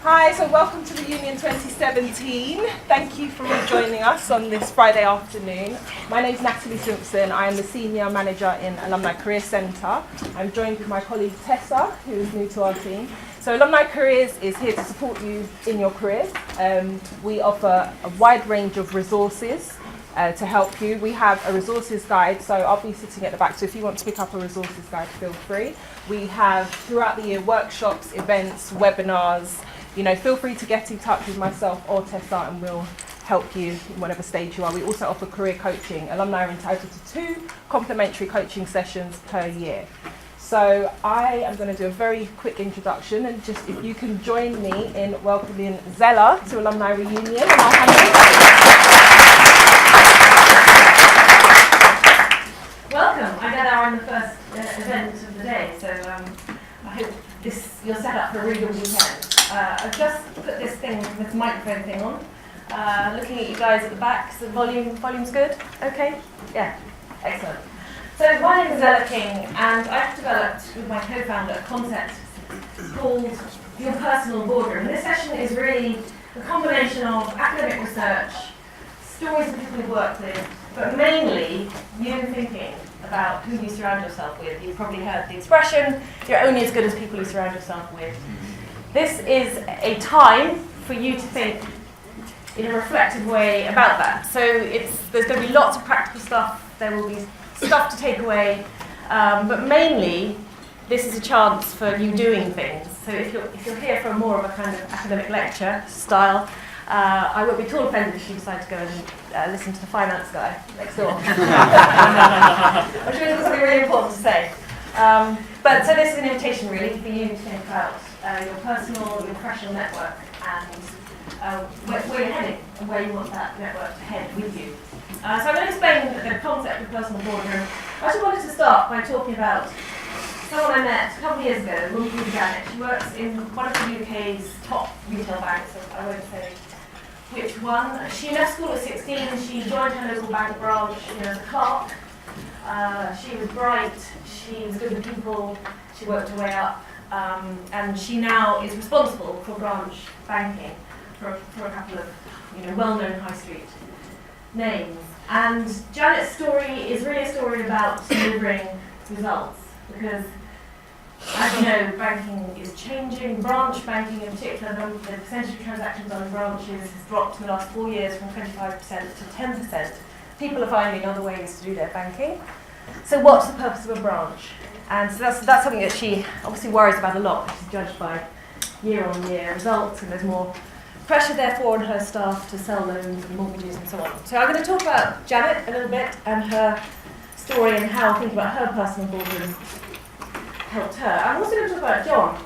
Hi, so welcome to the Union 2017. Thank you for joining us on this Friday afternoon. My name is Natalie Simpson. I am the Senior Manager in Alumni Career Centre. I'm joined with my colleague Tessa, who is new to our team. So Alumni Careers is here to support you in your careers. We offer a wide range of resources to help you. We have a resources guide, so I'll be sitting at the back, so if you want to pick up a resources guide, feel free. We have throughout the year workshops, events, webinars. Feel free to get in touch with myself or Tessa and we'll help you in whatever stage you are. We also offer career coaching. Alumni are entitled to 2 complimentary coaching sessions per year. So I am going to do a very quick introduction, and just if you can join me in welcoming Zella to Alumni Reunion. And I'll hand over. Welcome. I gather I'm the first event of the day, so I hope you're set up for a really good weekend. I've just put this microphone thing on. Looking at you guys at the back, so volume's good? Okay? Yeah, excellent. So my name is Zella King, and I've developed with my co-founder a concept called Your Personal Boardroom. This session is really a combination of academic research, stories of people you've worked with, but mainly you thinking about who you surround yourself with. You've probably heard the expression, you're only as good as people you surround yourself with. This is a time for you to think in a reflective way about that. So there's going to be lots of practical stuff, there will be stuff to take away, but mainly this is a chance for you doing things. So if you're here for more of a kind of academic lecture style, I won't be at all offended if you decide to go and listen to the finance guy next door. I'm sure there's something really important to say. But so this is an invitation really for you to think about your professional network and where you're heading and where you want that network to head with you. So I'm going to explain the concept of personal boardroom. I just wanted to start by talking about someone I met a couple of years ago, a woman called Janet. She works in one of the UK's top retail banks, so I won't say which one. She left school at 16 and she joined her local bank branch as a clerk. She was bright, she was good with people, she worked her way up, and she now is responsible for branch banking for a couple of well-known high street names. And Janet's story is really a story about delivering results, because as you know, banking is changing. Branch banking in particular, the percentage of transactions on branches has dropped in the last 4 years from 25% to 10%. People are finding other ways to do their banking. So what's the purpose of a branch? And so that's something that she obviously worries about a lot. She's judged by year-on-year results, and there's more pressure therefore on her staff to sell loans and mortgages and so on. So I'm going to talk about Janet a little bit and her story and how thinking about her personal boardroom helped her. I'm also going to talk about John.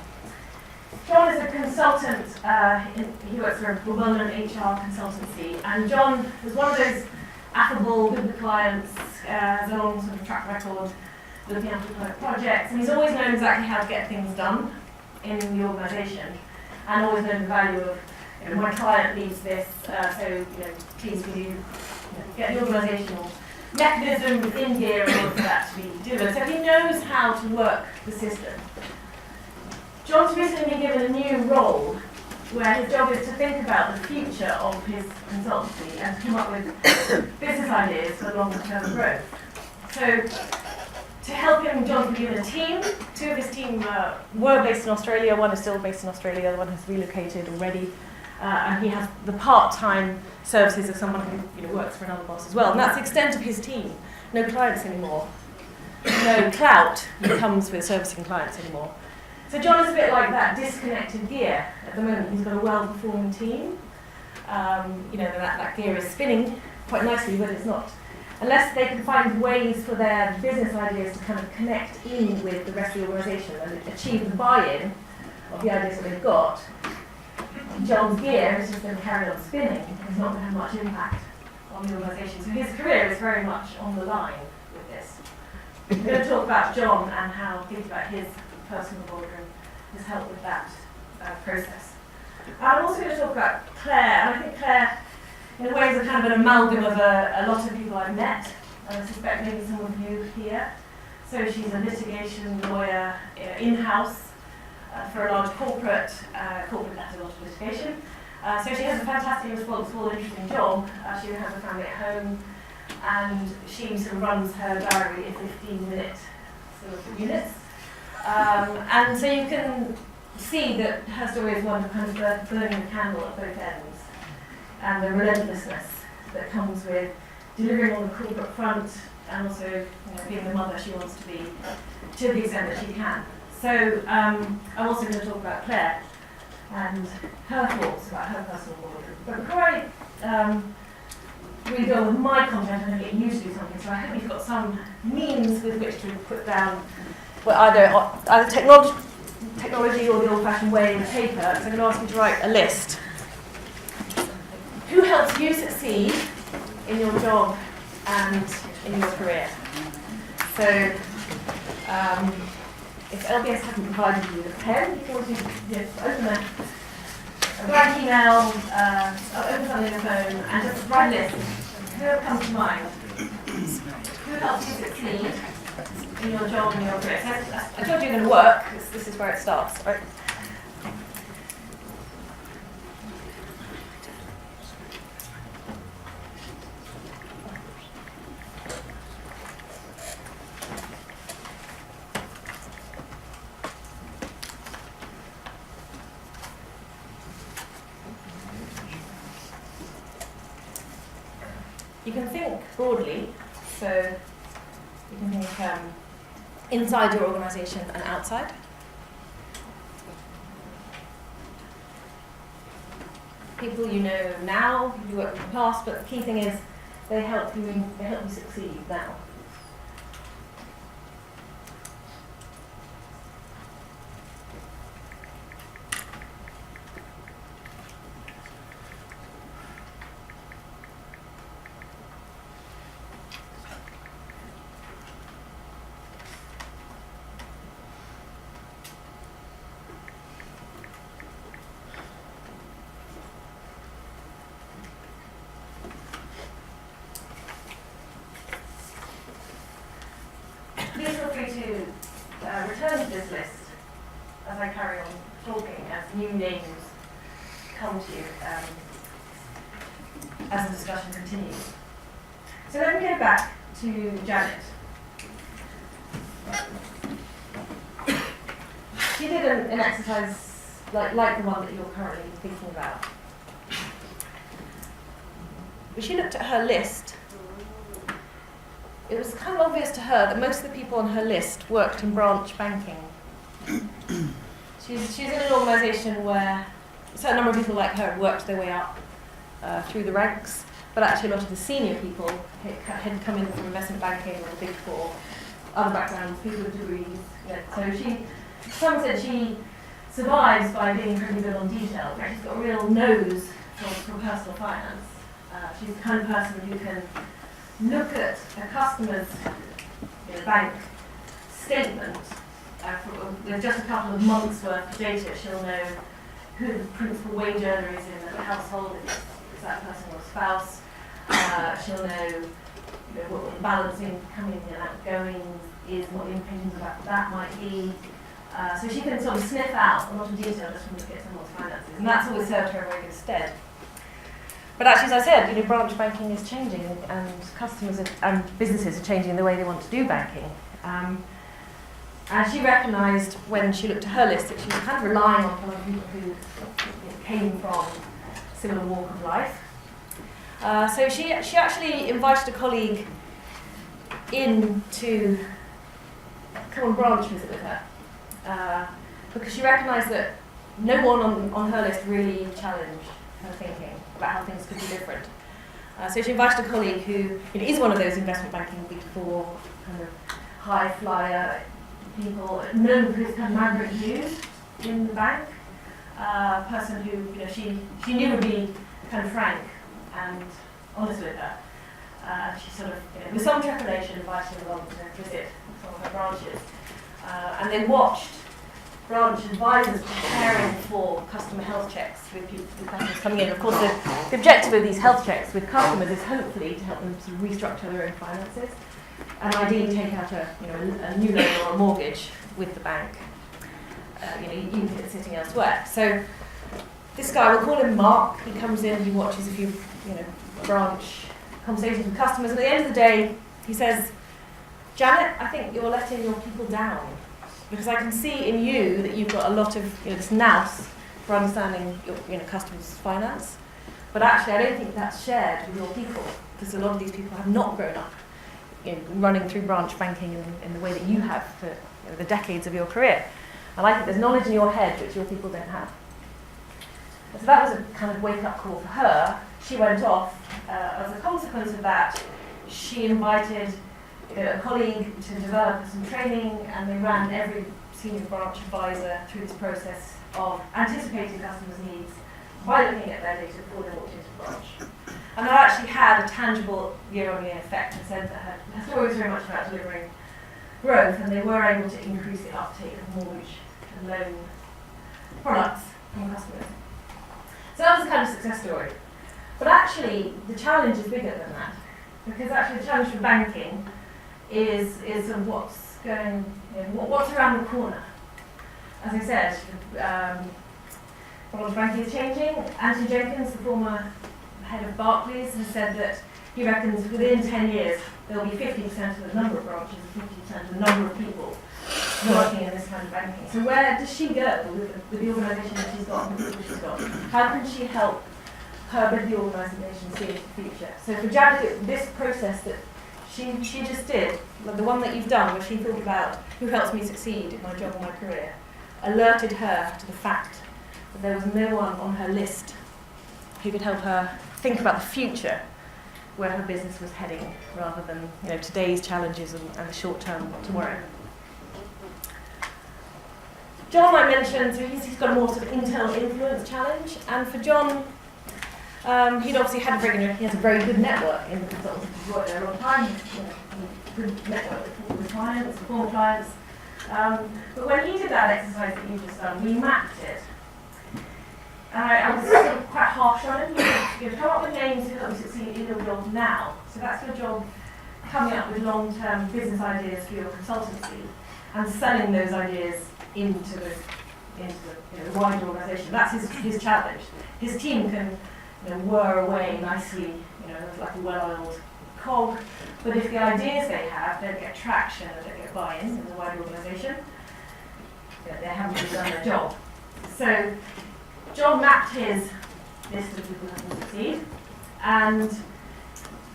John is a consultant. He works for a well-known HR consultancy, and John was one of those affable, good with clients, has a long sort of track record looking after projects, and he's always known exactly how to get things done in the organisation, and always known the value of my client needs this, so please will you get the organisational mechanism in gear in order for that to be delivered. So he knows how to work the system. John's recently been given a new role where his job is to think about the future of his consultancy and to come up with business ideas for longer term growth. So to help him, John's been given a team. 2 of his team were based in Australia, one is still based in Australia, the other one has relocated already. And he has the part-time services of someone who works for another boss as well. And that's the extent of his team. No clients anymore. No clout that comes with servicing clients anymore. So John is a bit like that disconnected gear. At the moment he's got a well-performing team. That gear is spinning quite nicely, but it's not. Unless they can find ways for their business ideas to kind of connect in with the rest of the organisation and achieve the buy-in of the ideas that they've got, John's gear is just going to carry on spinning. It's not going to have much impact on the organisation. So his career is very much on the line with this. We're going to talk about John and how thinking about his personal boardroom has helped with that process. I'm also going to talk about Claire, and I think Claire, in a way, is a kind of an amalgam of a lot of people I've met, and I suspect maybe some of you here. So she's a litigation lawyer in-house. for a large corporate that has a lot of litigation. So she has a fantastic, responsible, interesting job. She has a family at home, and she sort of runs her diary in 15-minute sort of units. And so you can see that her story is one of kind of burning the candle at both ends, and the relentlessness that comes with delivering on the corporate front, and also being the mother she wants to be to the extent that she can. So I'm also going to talk about Claire and her thoughts about her personal boardroom. But before I read on with my content, I'm going to get you to do something. So I hope you've got some means with which to put down either technology or the old-fashioned way in paper. So I'm going to ask you to write a list. Who helps you succeed in your job and in your career? So if LBS hasn't provided you with a pen, you can also open a blank email, open something on your phone, and just write a list. Who comes to mind? Who helps you succeed in your job and your career? So I told you you're going to work. This is where it starts, right? You can think broadly, so you can think inside your organisation and outside. People you know now, you worked with in the past, but the key thing is they help you succeed now. Please feel free to return to this list as I carry on talking, as new names come to you as the discussion continues. So let me go back to Janet. She did an exercise like the one that you're currently thinking about. But she looked at her list. It was kind of obvious to her that most of the people on her list worked in branch banking. She's in an organisation where a certain number of people like her worked their way up through the ranks, but actually a lot of the senior people had come in from investment banking or the Big Four, other backgrounds, people with degrees. So someone said she survives by being incredibly good on detail. She's got a real nose for personal finance. She's the kind of person who can look at a customer's bank statement with just a couple of months' worth of data. She'll know who the principal wage earner is in the household, if that person or spouse. She'll know what the balancing coming in and outgoing is, what the implications of that might be. So she can sort of sniff out a lot of detail just from looking at someone's finances, and that's always served her in very good stead. But actually, as I said, branch banking is changing, and customers and businesses are changing the way they want to do banking. And she recognised when she looked at her list that she was kind of relying on people who came from a similar walk of life. So she actually invited a colleague in to come on branch visit with her, because she recognised that no one on her list really challenged her thinking about how things could be different. So she invited a colleague who is one of those investment banking Big Four kind of high flyer people, known for his kind of management views in the bank. Person who she knew would be kind of frank and honest with her. She sort of, with some trepidation, invited him along to visit some of her branches, and they watched branch advisors preparing for customer health checks with customers coming in. Of course, the objective of these health checks with customers is hopefully to help them sort of restructure their own finances and ideally take out a new loan or a mortgage with the bank. even if it's sitting elsewhere. So this guy, we'll call him Mark. He comes in, he watches a few, branch conversations with customers, and at the end of the day, he says, Janet, I think you're letting your people down, because I can see in you that you've got a lot of this nous for understanding your customers' finance, but actually I don't think that's shared with your people, because a lot of these people have not grown up running through branch banking in the way that you have for the decades of your career. And I think there's knowledge in your head which your people don't have. And so that was a kind of wake-up call for her. She went off. As a consequence of that, she invited a colleague to develop some training, and they ran every senior branch advisor through this process of anticipating customers' needs by looking at their data before they walked into the branch. And that actually had a tangible year-on-year effect, and said that her story was very much about delivering growth, and they were able to increase the uptake of mortgage and loan products from customers. So that was a kind of success story. But actually, the challenge is bigger than that, because actually the challenge for banking is sort of what's around the corner. As I said, branch banking is changing. Anthony Jenkins, the former head of Barclays, has said that he reckons within 10 years there will be 50% of the number of branches and 50% of the number of people working in this kind of banking. So where does she go with the organisation that she's got and the people she's got? How can she help her with the organisation see into the future? So for Janet, this process that she just did, the one that you've done, where she thought about who helps me succeed in my job and my career, alerted her to the fact that there was no one on her list who could help her think about the future, where her business was heading, rather than today's challenges and the short term tomorrow. John, I mentioned, so he's got a more sort of internal influence challenge, and for John, he'd obviously had he has a very good network in the consultancy. He's worked there a long time. Good network with clients, former clients. But when he did that exercise that you just done, we mapped it. I was sort of quite harsh on him. You come up with names who help you succeed in your job now. So that's your job, coming up with long-term business ideas for your consultancy and selling those ideas into the wider organisation. That's his challenge. His team can whir away nicely, like a well-oiled cog. But if the ideas they have don't get traction or don't get buy-in in the wider organisation, they haven't really done their job. So John mapped his list of people who can succeed, and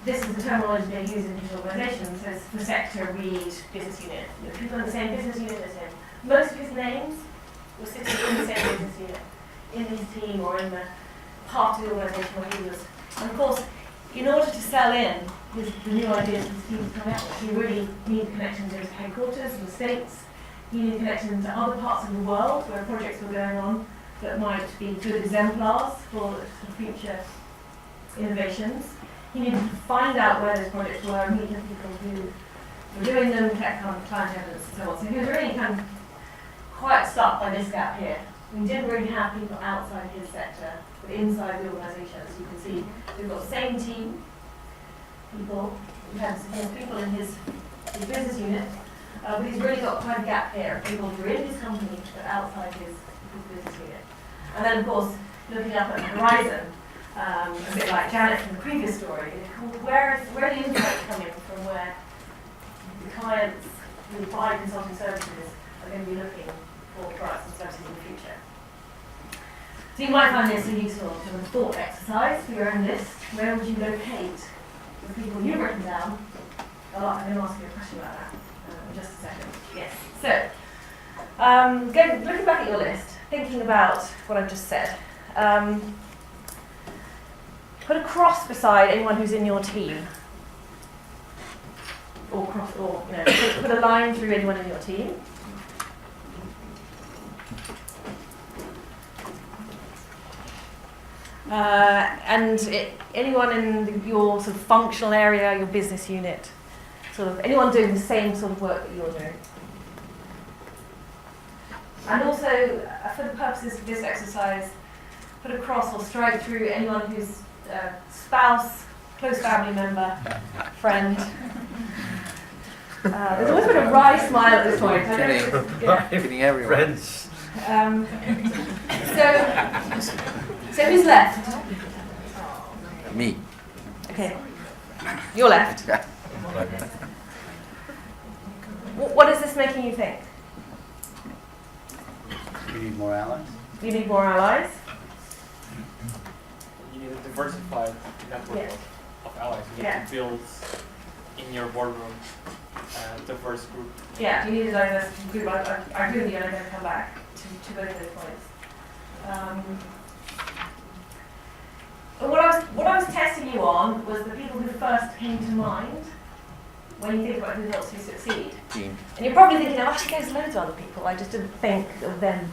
this is the terminology they use in his organisation. So it's the sector, read, business unit. People in the same business unit as him. Most of his names were sitting in the same business unit, in his team or in the part of the organisation where he was. And of course, in order to sell in the new ideas his team is coming up with, you really need connections into headquarters in the States. You need connections into other parts of the world where projects were going on that might be good exemplars for future innovations. He needed to find out where those projects were, meet the people who were doing them, collect client evidence and so on. So he was really kind of quite stuck by this gap here. We didn't really have people outside his sector, but inside the organisation. As you can see, we've got the same team, people, we've had people in his business unit, but he's really got quite a gap here, people who are in his company but outside his business unit. And then, of course, looking up at the horizon, a bit like Janet from the previous story, where are the insights coming from, where the clients who buy consulting services are going to be looking for products and services in the future. So you might find this a useful sort of thought exercise for your own list. Where would you locate the people you've written down? Oh, I'm going to ask you a question about that in just a second. Yes. So, looking back at your list, thinking about what I've just said, put a cross beside anyone who's in your team, or put a line through anyone in your team. Anyone in your sort of functional area, your business unit, sort of anyone doing the same sort of work that you're doing. And also, for the purposes of this exercise, put a cross or strike through anyone who's spouse, close family member, friend. There's always been a wry smile at this point. Kidding everyone. Friends. So who's left? Me. Okay, you're left. What is this making you think? We need more allies. You need more allies? You need a diversified network of allies. You need to build in your boardroom a diverse group. Yeah, you need a diverse group. I agree with you, and I'm going to come back to both of those points. What I was testing you on was the people who first came to mind when you think about who helps you succeed. Team. And you're probably thinking, oh, actually there's loads of other people. I just didn't think of them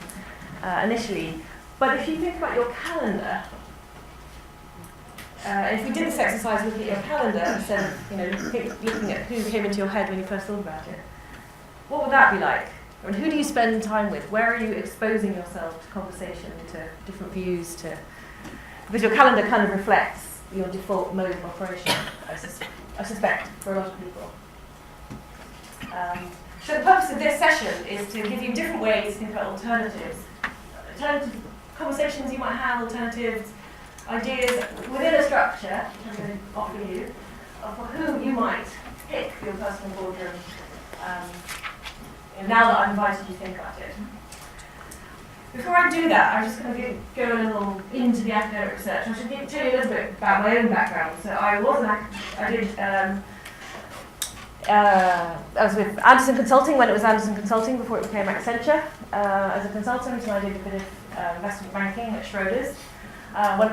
initially. But if you think about your calendar, if we did this exercise looking at your calendar instead of looking at who came into your head when you first thought about it, what would that be like? I mean, who do you spend time with? Where are you exposing yourself to conversation, to different views, because your calendar kind of reflects your default mode of operation, I suspect, for a lot of people. So the purpose of this session is to give you different ways to think about alternatives. Alternative conversations you might have, alternatives, ideas within a structure, which I'm going to offer you, of who you might pick for your personal boardroom. And now that I've invited you to think about it. Before I do that, I'm just going to go a little into the academic research. I should tell you a little bit about my own background. So I was with Anderson Consulting when it was Anderson Consulting before it became Accenture as a consultant, and I did a bit of investment banking at Schroders.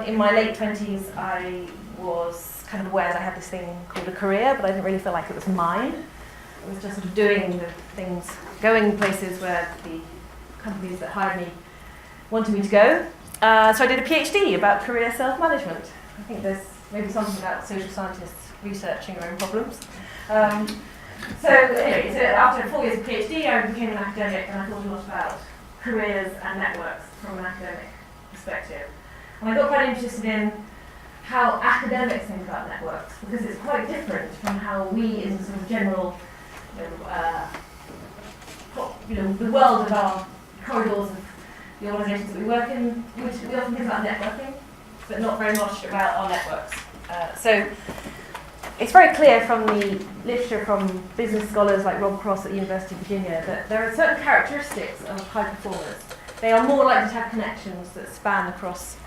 In my late 20s, I was kind of aware that I had this thing called a career, but I didn't really feel like it was mine. I was just sort of doing the things, going places where the companies that hired me wanted me to go. So I did a PhD about career self-management. I think there's maybe something about social scientists researching their own problems. So after 4 years of PhD, I became an academic, and I thought a lot about careers and networks from an academic perspective. And I got quite interested in how academics think about networks, because it's quite different from how we, in sort of general, the world of our corridors of the organisations that we work in, we often think about networking, but not very much about our networks. So it's very clear from the literature from business scholars like Rob Cross at the University of Virginia that there are certain characteristics of high performers. They are more likely to have connections that span across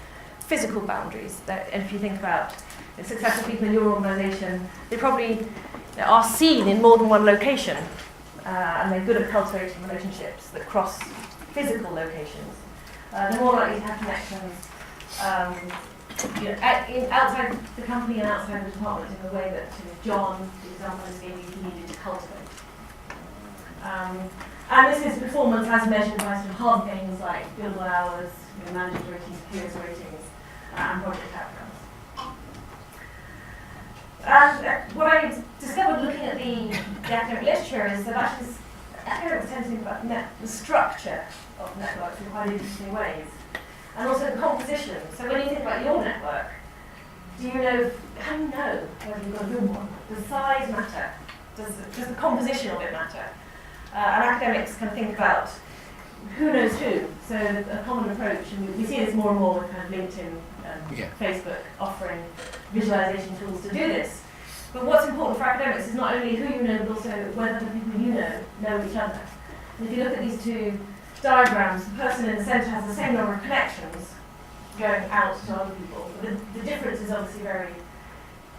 physical boundaries. And if you think about the successful people in your organisation, they probably are seen in more than one location, and they're good at cultivating relationships that cross physical locations. They're more likely to have connections outside the company and outside the department in the way that John, the example is gave you, he needed to cultivate. And this is performance as measured by sort of hard things like billable hours, manager ratings, peers ratings, and project outcomes. And what I discovered looking at the academic literature is that actually academics tend to think about the structure of networks in quite interesting ways. And also the composition. So when you think about your network, how do you know whether you've got a good one? Does size matter? Does the composition of it matter? And academics kind of think about who knows who. So a common approach, and we see this more and more with kind of LinkedIn and Facebook offering visualization tools to do this. But what's important for academics is not only who you know, but also whether the people you know each other. And if you look at these two diagrams, the person in the centre has the same number of connections going out to other people. But the difference is obviously very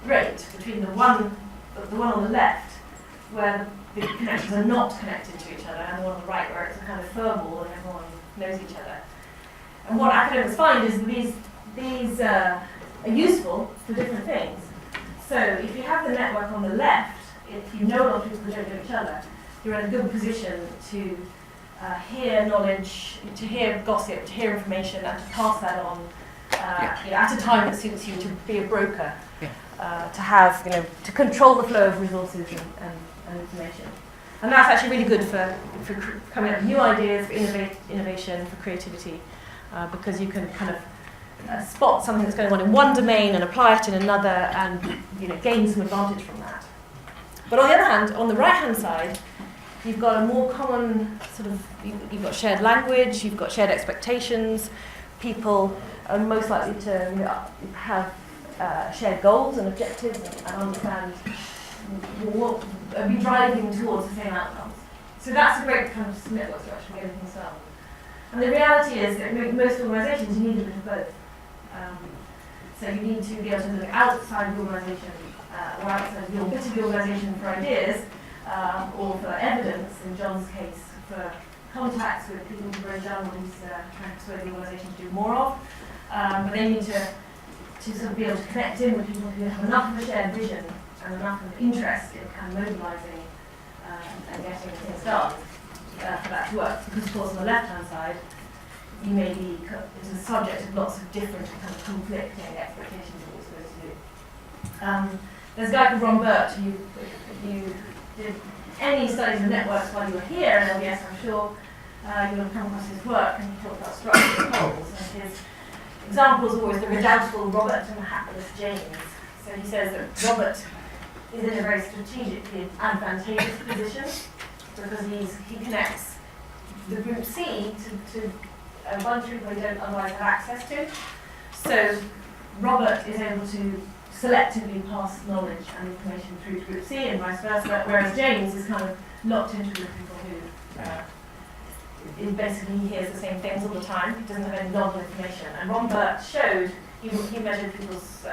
great between the one on the left, where the connections are not connected to each other, and the one on the right, where it's a kind of furball and everyone knows each other. And what academics find is that these are useful for different things. So if you have the network on the left, if you know a lot of people who don't know each other, you're in a good position to hear knowledge, to hear gossip, to hear information, and to pass that on at a time that suits you, to be a broker, to have, to control the flow of resources and information. And that's actually really good for coming up with new ideas, for innovation, for creativity, because you can kind of spot something that's going on in one domain and apply it in another, and gain some advantage from that. But on the other hand, on the right-hand side, you've got a more common sort of, you've got shared language, you've got shared expectations, people are most likely to have shared goals and objectives and understand what be driving towards the same outcomes. So that's a great kind of network structure for getting things done. And the reality is that most organisations you need a bit of both. So you need to be able to look outside the organisation or outside your bit of the organisation for ideas or for evidence, in John's case, for contacts with people who have done what he's trying to persuade the organisation to do more of. But they need to sort of be able to connect in with people who have enough of a shared vision and enough of interest in kind of mobilising and getting things done for that to work. Because of course on the left-hand side, you may be the subject of lots of different kind of conflicting expectations of what you're supposed to do. There's a guy called Ron Burt who, if you did any studies of networks while you were here at LBS, I'm sure you will have come across his work, and he talked about structure of poles, and his example is always the redoubtable Robert and the hapless James. So he says that Robert is in a very strategically advantageous position because he connects the group C to a bunch of people who don't otherwise have access to. So Robert is able to selectively pass knowledge and information through to group C and vice versa, whereas James is kind of locked into the people who basically he hears the same things all the time. He doesn't have any novel information. And Ron Burt showed, he measured people's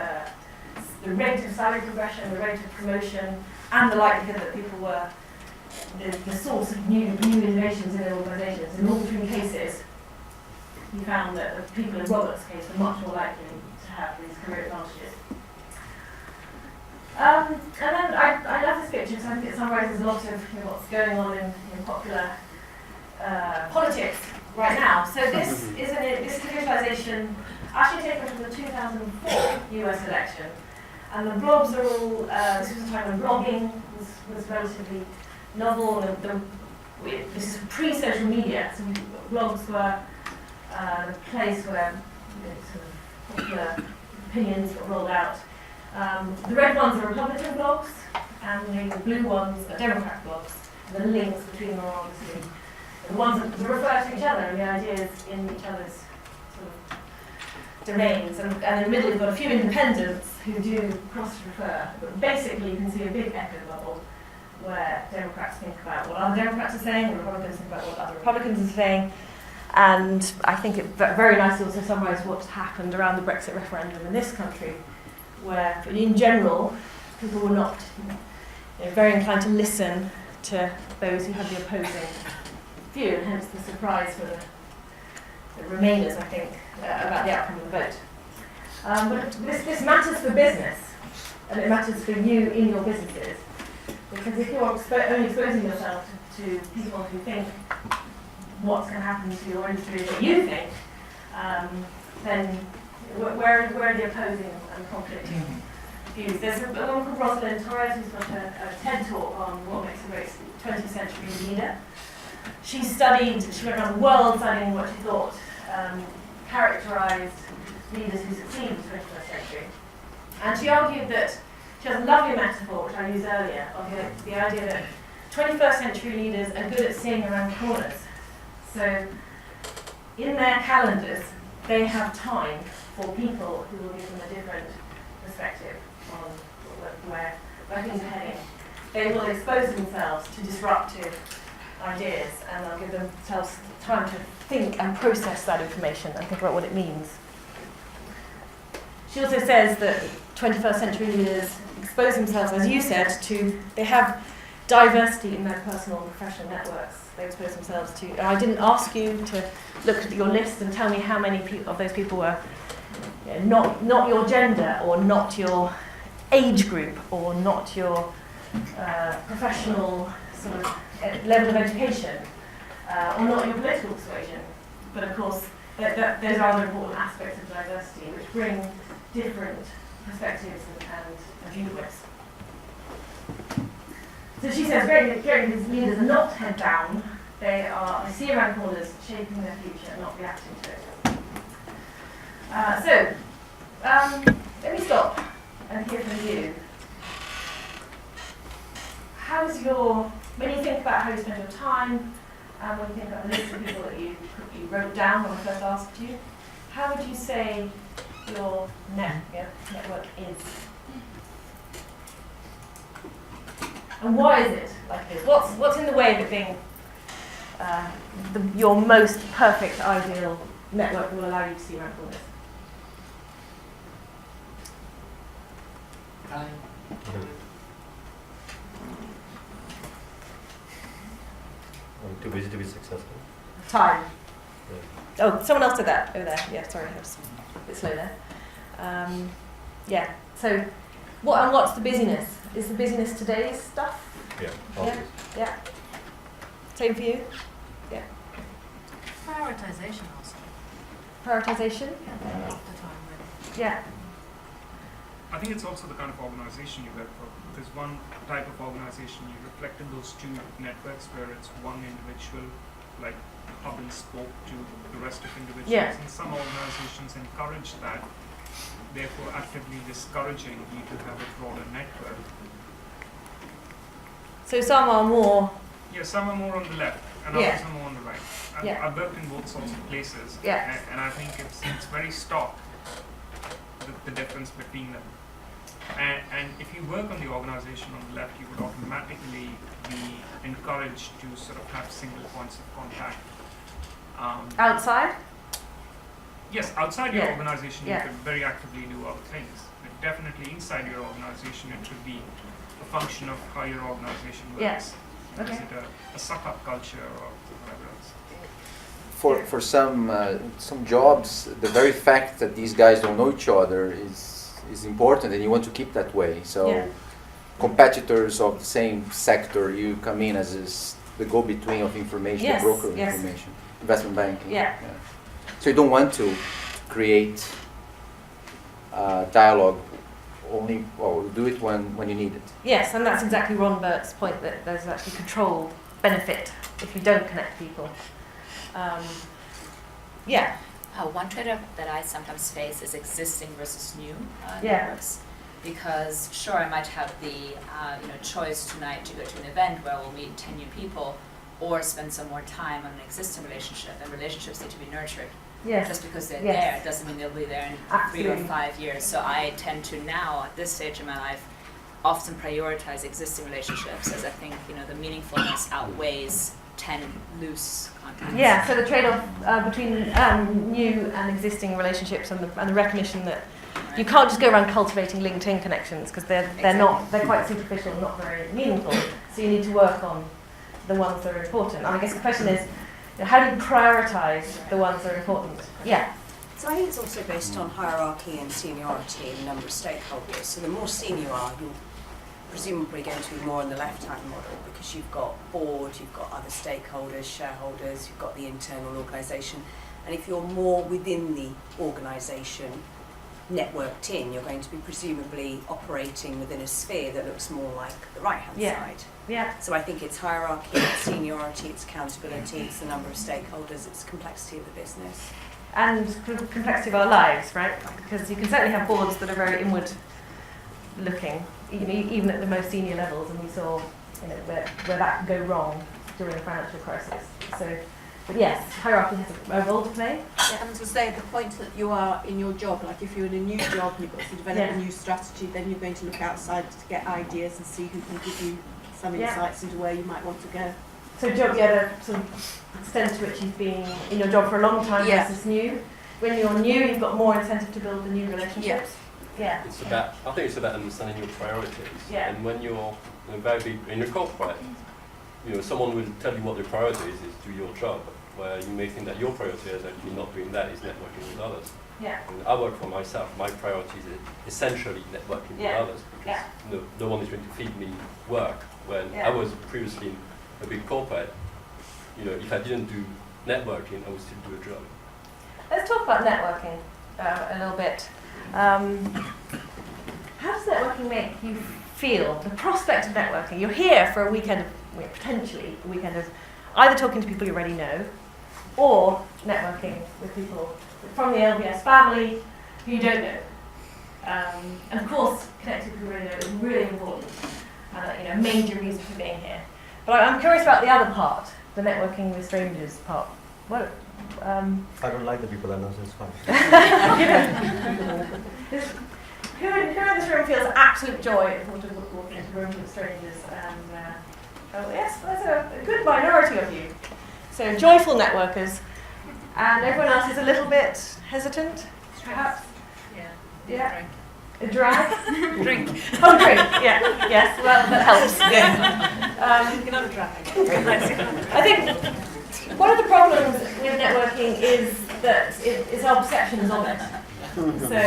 the rate of salary progression, the rate of promotion, and the likelihood that people were the source of new innovations in their organisations. In all three cases, he found that the people in Robert's case were much more likely to have these career advantages. And then I love this picture because I think it summarises a lot of what's going on in popular politics right now. So this is this visualisation actually taken from the 2004 US election. And the blogs are all, this was a time when blogging was relatively novel. This is pre-social media, so blogs were the place where sort of popular opinions got rolled out. The red ones are Republican blogs, and the blue ones are Democrat blogs. The links between them are obviously the ones that refer to each other and the ideas in each other's sort of domains. And in the middle you've got a few independents who do cross-refer. But basically you can see a big echo bubble where Democrats think about what other Democrats are saying, and Republicans think about what other Republicans are saying. And I think it very nicely also summarises what's happened around the Brexit referendum in this country, where in general people were not very inclined to listen to those who had the opposing view, and hence the surprise for the Remainers, I think, about the outcome of the vote. But this matters for business, and it matters for you in your businesses, because if you're only exposing yourself to people who think what's going to happen to your industry is what you think, then where are the opposing and conflicting views? There's a woman called Rosalind Torres who's got a TED talk on what makes a great 20th century leader. She went around the world studying what she thought characterised leaders who succeed in the 21st century. And she argued that, she has a lovely metaphor, which I used earlier, of the idea that 21st century leaders are good at seeing around corners. So in their calendars, they have time for people who will give them a different perspective on where things are heading. They will expose themselves to disruptive ideas, and they'll give themselves time to think and process that information and think about what it means. She also says that 21st century leaders expose themselves, as you said, they have diversity in their personal and professional networks. They expose themselves to, and I didn't ask you to look at your list and tell me how many of those people were not your gender, or not your age group, or not your professional sort of level of education, or not your political persuasion. But of course, those are other important aspects of diversity which bring different perspectives and viewpoints. So she says, great leaders are not head down, they see around corners, shaping their future, not reacting to it. Let me stop and hear from you. When you think about about how you spend your time, and when you think about the list of people that you wrote down when I first asked you, how would you say your network is? And why is it like this? What's in the way of it being your most perfect, ideal network that will allow you to see around corners? Time. I'm too busy to be successful. Time. Yeah. Oh, someone else did that over there. Yeah, sorry, I was a bit slow there. Yeah. So, what's the busyness? Is the busyness today's stuff? Yeah. Yeah. Always. Yeah. Same for you? Yeah. Prioritization also. Prioritization? Half the time, really. Yeah. I think it's also the kind of organization you work for, because one type of organization you reflect in those two networks where it's one individual, like hub and spoke to the rest of individuals. Yeah. And some organizations encourage that, therefore actively discouraging you to have a broader network. So some are more. Yeah, some are more on the left and Yeah. others are more on the right. Yeah. I've worked in both sorts of places, Yeah. and I think it's very stark, the difference between them. And if you work on the organization on the left, you would automatically be encouraged to sort of have single points of contact. Outside? Yes, outside your Yeah. organization, Yeah. you could very actively do other things. But definitely inside your organization, it should be a function of how your organization works. Yes. Is Okay. it a suck-up culture or whatever else? For some jobs, the very fact that these guys don't know each other is important, and you want to keep that way. So Yeah. competitors of the same sector, you come in as the go-between of information, Yes, the broker of yes. information, investment banking. Yeah. So you don't want to create dialogue only, or do it when you need it. Yes, and that's exactly Ron Burt's point, that there's actually control benefit if you don't connect people. Yeah. One trade-off that I sometimes face is existing versus new Yeah. networks. Because sure, I might have the choice tonight to go to an event where we'll meet 10 new people, or spend some more time on an existing relationship. And relationships need to be nurtured. Yes. Just because they're Yes. there doesn't mean they'll be there in 3 or Absolutely. 5 years. So I tend to now, at this stage in my life, often prioritize existing relationships, as I think the meaningfulness outweighs 10 loose contacts. Yeah, so the trade-off between new and existing relationships, and the recognition that you can't just go around cultivating LinkedIn connections, because they're quite superficial and not very meaningful. So you need to work on the ones that are important. And I guess the question is, how do you prioritise the ones that are important? Yeah. So I think it's also based on hierarchy and seniority and number of stakeholders. So the more senior you are, you're presumably going to be more in the left-hand model, because you've got board, you've got other stakeholders, shareholders, you've got the internal organisation. And if you're more within the organisation, networked in, you're going to be presumably operating within a sphere that looks more like the right-hand Yeah. side. Yeah. So I think it's hierarchy, it's seniority, it's accountability, it's the number of stakeholders, it's complexity of the business. And complexity of our lives, right? Because you can certainly have boards that are very inward looking, even at the most senior levels, and we saw where that can go wrong during the financial crisis. So, but yes, hierarchy has a role to play. And to say the point that you are in your job, like if you're in a new job and you've got to develop Yeah. a new strategy, then you're going to look outside to get ideas and see who can give you some Yeah. insights into where you might want to go. So job, the sort of extent to which you've been in your job for a long time Yeah. versus new. When you're new, you've got more incentive to build the new relationships. Yeah. I think it's about understanding your priorities. Yeah. And when you're very big in your corporate, someone will tell you what their priority is do your job, where you may think that your priority is actually not doing that, is networking with others. Yeah. And I work for myself. My priority is essentially networking Yeah. with others, because no one is going to feed me work. When Yeah. I was previously in a big corporate, if I didn't do networking, I would still do a job. Let's talk about networking a little bit. How does networking make you feel? The prospect of networking. You're here for a weekend, potentially a weekend of either talking to people you already know, or networking with people from the LBS family who you don't know. And of course, connecting with people you already know is really important, and a major reason for being here. But I'm curious about the other part, the networking with strangers part. What? I don't like the people that know, so it's fine. Who in this room feels absolute joy at walking into rooms with strangers? And oh yes, there's a good minority of you. So joyful networkers, and everyone else is a little bit hesitant, perhaps. Yeah. A drag? Drink. Oh, drink. Yeah. Yes. Well, that helps. Yeah. You can have a drag. I think one of the problems with networking is that it's our perceptions of it. So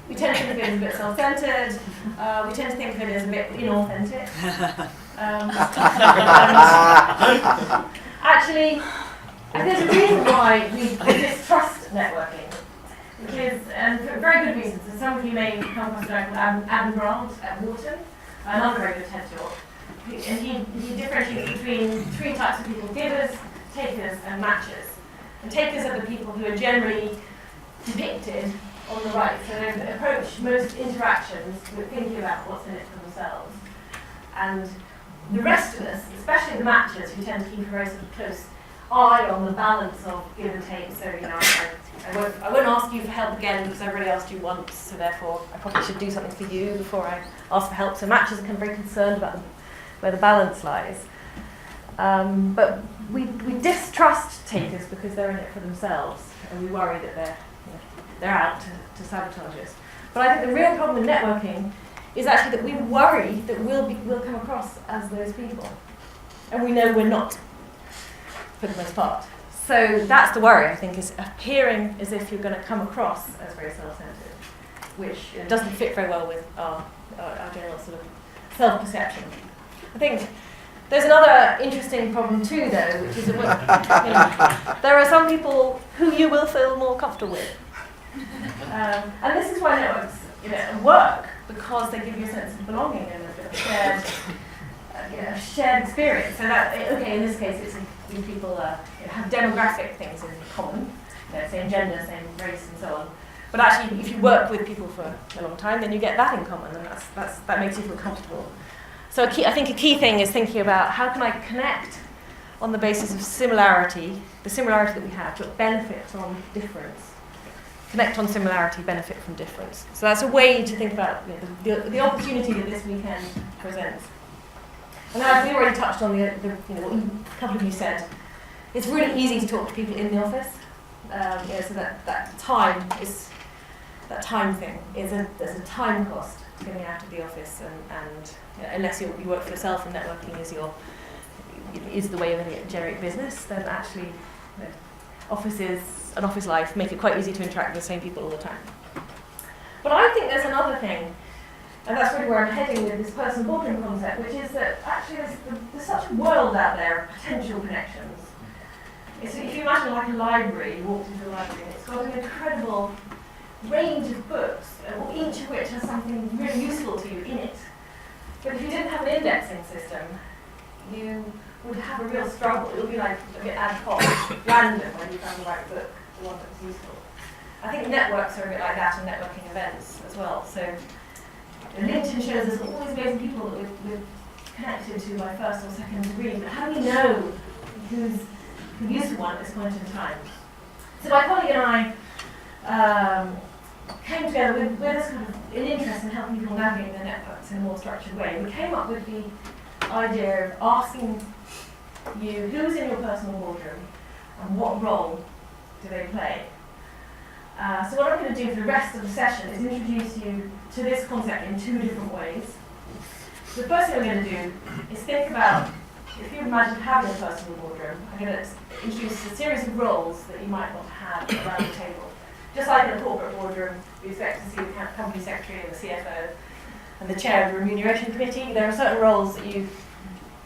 we tend to think of it as a bit self-centered. We tend to think of it as a bit inauthentic. Actually, there's a reason why we distrust networking. Because, and for very good reasons. So some of you may come across a guy called Adam Grant at Wharton, another very good TED talk. And he differentiates between three types of people: givers, takers, and matchers. And takers are the people who are generally depicted on the right. So they approach most interactions with thinking about what's in it for themselves. And the rest of us, especially the matchers, who tend to keep a very sort of close eye on the balance of give and take. So, I won't ask you for help again because I've already asked you once, so therefore I probably should do something for you before I ask for help. So matchers are very concerned about where the balance lies. But we distrust takers because they're in it for themselves, and we worry that they're out to sabotage us. But I think the real problem with networking is actually that we worry that we'll come across as those people, and we know we're not, for the most part. So that's the worry, I think, is appearing as if you're going to come across as very self-centered, which doesn't fit very well with our general sort of self-perception. I think there's another interesting problem too, though, which is that there are some people who you will feel more comfortable with. And this is why networks work, because they give you a sense of belonging and a bit of shared experience. So that, in this case, it's when people have demographic things in common, same gender, same race, and so on. But actually, if you work with people for a long time, then you get that in common, and that makes you feel comfortable. So I think a key thing is thinking about how can I connect on the basis of similarity, the similarity that we have, but benefit from difference. Connect on similarity, benefit from difference. So that's a way to think about the opportunity that this weekend presents. And as we already touched on what a couple of you said, it's really easy to talk to people in the office. So that time thing there's a time cost to getting out of the office, and unless you work for yourself and networking is the way to generate business, then actually offices and office life make it quite easy to interact with the same people all the time. But I think there's another thing, and that's really where I'm heading with this personal boardroom concept, which is that actually there's such a world out there of potential connections. If you imagine like a library, you walk into a library, and it's got an incredible range of books, each of which has something really useful to you in it. But if you didn't have an indexing system, you would have a real struggle. It would be like a bit ad hoc, random when you found the right book, the one that was useful. I think networks are a bit like that, and networking events as well. So LinkedIn shows us all these amazing people that we're connected to by first or second degree, but how do we know who's the useful one at this point in time? So my colleague and I came together with this kind of an interest in helping people navigate their networks in a more structured way. We came up with the idea of asking you who's in your personal boardroom and what role do they play. So what I'm going to do for the rest of the session is introduce you to this concept in two different ways. The first thing I'm going to do is think about, if you imagine having a personal boardroom, I'm going to introduce a series of roles that you might want to have around the table. Just like in a corporate boardroom, we expect to see the company secretary and the CFO and the chair of the remuneration committee. There are certain roles that you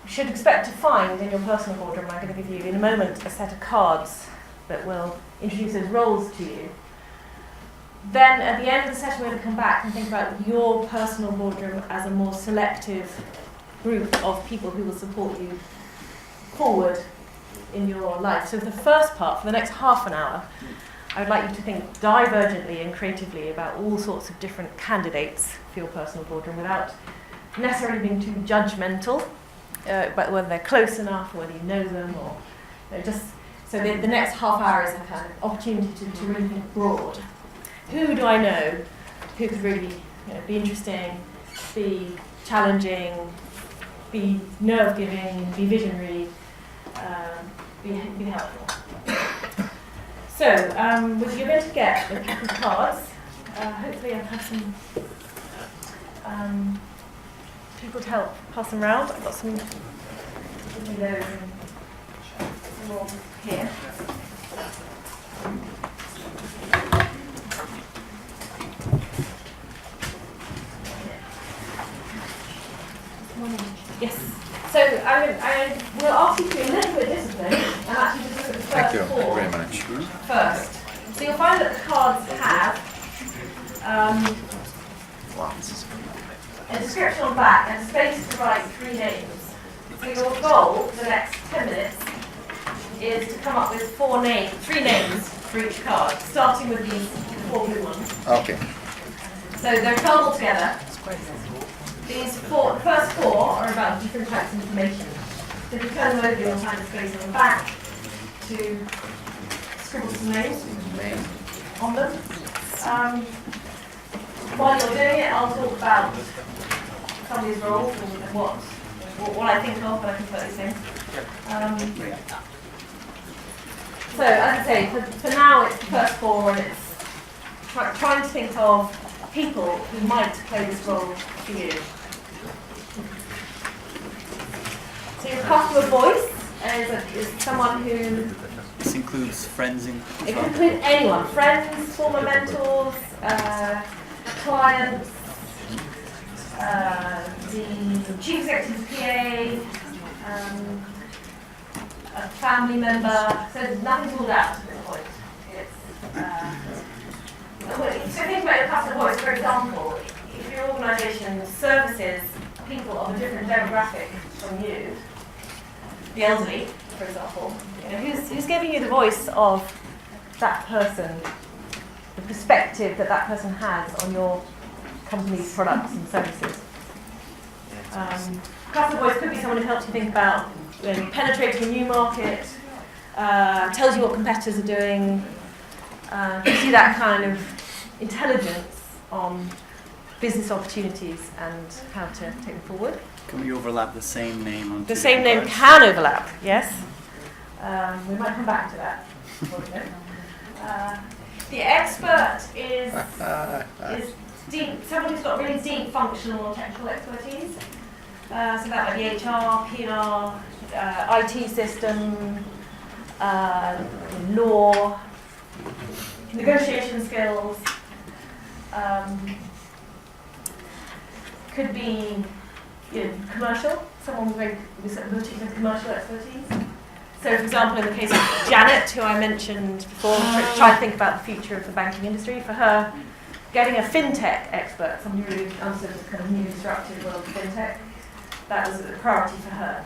should expect to find in your personal boardroom. I'm going to give you in a moment a set of cards that will introduce those roles to you. Then at the end of the session, we're going to come back and think about your personal boardroom as a more selective group of people who will support you forward in your life. So for the first part, for the next half an hour, I would like you to think divergently and creatively about all sorts of different candidates for your personal boardroom without necessarily being too judgmental, but whether they're close enough, or whether you know them, or just so the next half hour is a kind of opportunity to really think broad. Who do I know who could really be interesting, be challenging, be nerve-giving, be visionary, be helpful. So, you're going to get a pack of cards. Hopefully I'll have some people to help pass them around. I've got some of those more here. Yes. So I will ask you to be a little bit disciplined and actually just look at the first Thank you four very much. first. So you'll find that the cards have a description on the back and space to write 3 names. So your goal for the next 10 minutes is to come up with 3 names for each card, starting with these 4 blue ones. Okay. So they're 12 altogether. The first 4 are about different types of information. So if you turn them over, you'll find a space on the back to scribble some names on them. While you're doing it, I'll talk about some of these roles and what I think of when I think about these things. So, as I say, for now it's the first 4, and it's trying to think of people who might play this role for you. So your customer voice is someone who... This includes friends in... It can include anyone. Friends, former mentors, clients, the chief executive's PA, a family member. So nothing's ruled out at this point. So think about your customer voice, for example. If your organisation services people of a different demographic from you, the elderly, for example, who's giving you the voice of that person, the perspective that person has on your company's products and services. Customer voice could be someone who helps you think about penetrating a new market, tells you what competitors are doing, gives you that kind of intelligence on business opportunities and how to take them forward. Can we overlap the same name on The same name can overlap, yes. We might come back to that. The expert is deep, someone who's got really deep functional or technical expertise. So that might be HR, PR, IT system, law, negotiation skills. Could be commercial, someone with commercial expertise. So, for example, in the case of Janet, who I mentioned before, trying to think about the future of the banking industry, for her, getting a fintech expert, someone who really understood the kind of new disruptive world of fintech, that was a priority for her.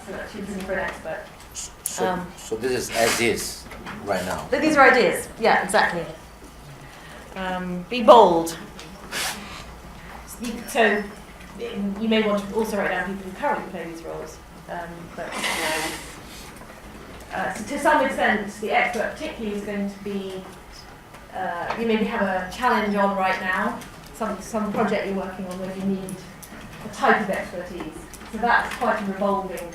So that she was looking for an expert. So this is as is right now. These are ideas. Yeah, exactly. Be bold. So you may want to also write down people who currently play these roles. So to some extent, the expert particularly is going to be, you maybe have a challenge on right now, some project you're working on where you need a type of expertise. So that's quite a revolving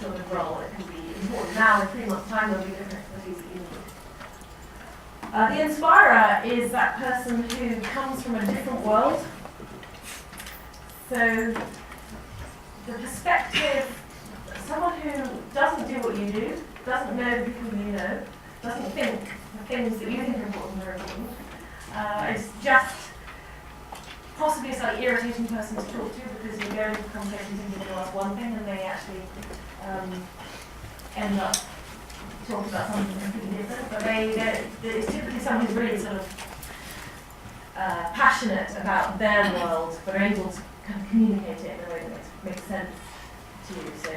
sort of role. It can be important now. In 3 months' time, there'll be different expertise that you need. The inspirer is that person who comes from a different world. So the perspective, someone who doesn't do what you do, doesn't know the people you know, doesn't think the things that you think are important are important. It's just possibly a slightly irritating person to talk to because you go into conversations thinking they'll ask one thing and they actually end up talking about something completely different. But it's typically someone who's really sort of passionate about their world, but are able to kind of communicate it in a way that makes sense to you. So,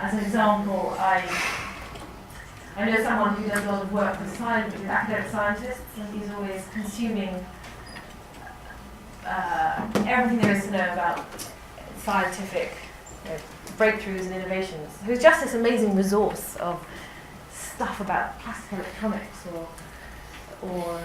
as an example, I know someone who does a lot of work with academic scientists, and he's always consuming everything there is to know about scientific breakthroughs and innovations, who's just this amazing resource of stuff about plastic electronics or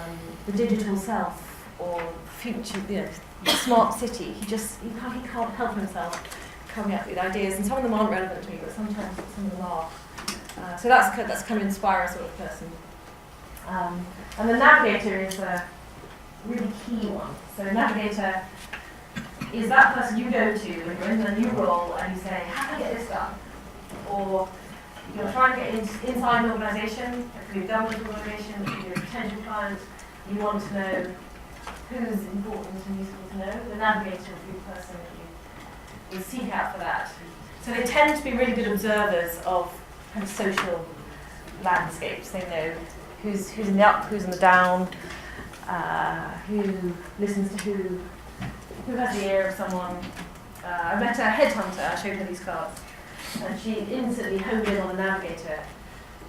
the digital self or future, the smart city. He can't help himself coming up with ideas, and some of them aren't relevant to me, but sometimes some of them are. So that's kind of inspirer sort of person. And the navigator is a really key one. So navigator is that person you go to when you're in a new role and you say, how can I get this done? Or you're trying to get inside an organisation, it could be a government organisation, it could be a potential client, you want to know who's important and useful to know. The navigator will be the person that you seek out for that. So they tend to be really good observers of kind of social landscapes. They know who's in the up, who's in the down, who listens to who has the ear of someone. I met a headhunter, I showed her these cards, and she instantly honed in on the navigator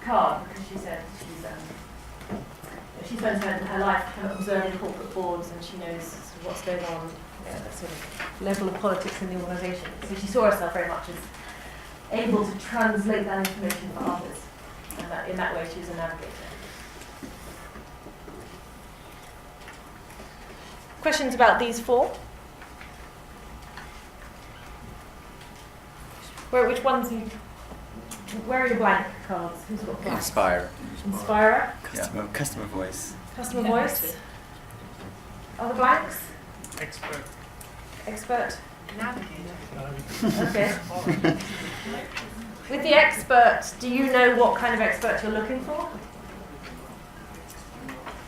card because she said she spends her life kind of observing corporate boards and she knows what's going on, that sort of level of politics in the organisation. So she saw herself very much as able to translate that information for others, and in that way she was a navigator. Questions about these four? Which ones where are your blank cards? Who's got blank? Inspire. Inspirer. Customer voice. Customer voice. Other blanks? Expert. Navigator. Okay. With the expert, do you know what kind of expert you're looking for?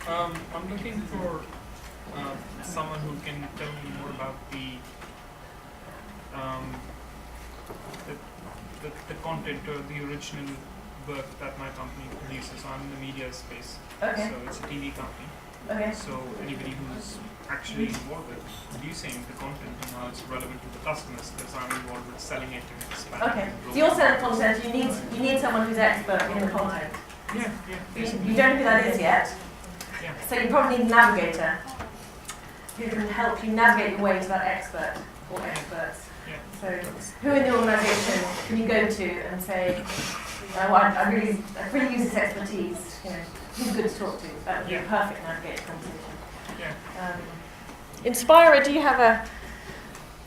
I'm looking for someone who can tell me more about the content or the original work that my company produces. I'm in the media space, Okay. so it's a TV company. Okay. So anybody who's actually involved with producing the content and how it's relevant to the customers, because I'm involved with selling it and expanding. Okay. and So you're growing. selling content. You need someone who's expert in the content. Yeah. You don't know who that is yet. Yeah. So you probably need a navigator who can help you navigate your way to that expert or experts. Yeah. So who in the organisation can you go to and say, I really use this expertise, who's good to talk to? That would be a perfect navigator conversation. Yeah. Inspirer, do you have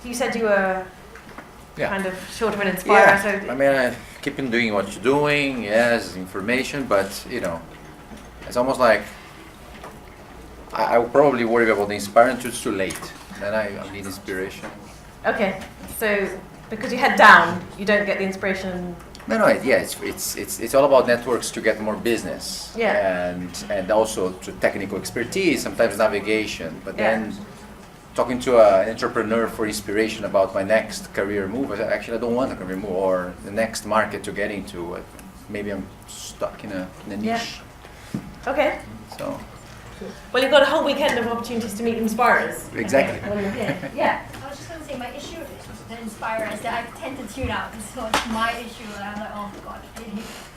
you said you were kind of short of an inspirer, Yeah, so I mean, I keep on doing what you're doing, yes, information, but, it's almost like I will probably worry about the inspiring until it's too late. Then I need inspiration. okay. So because you head down, you don't get the inspiration. No, it's all about networks to get more business. Yeah. And also to technical expertise, sometimes navigation. But then talking to an entrepreneur for inspiration about my next career move, I don't want a career move or the next market to get into. Maybe I'm stuck in a niche. Yeah. Okay. So. Well, you've got a whole weekend of opportunities to meet inspirers. Exactly. When you're here. Yeah. I was just going to say, my issue with the inspirer is that I tend to tune out. So it's my issue that I'm like, oh god,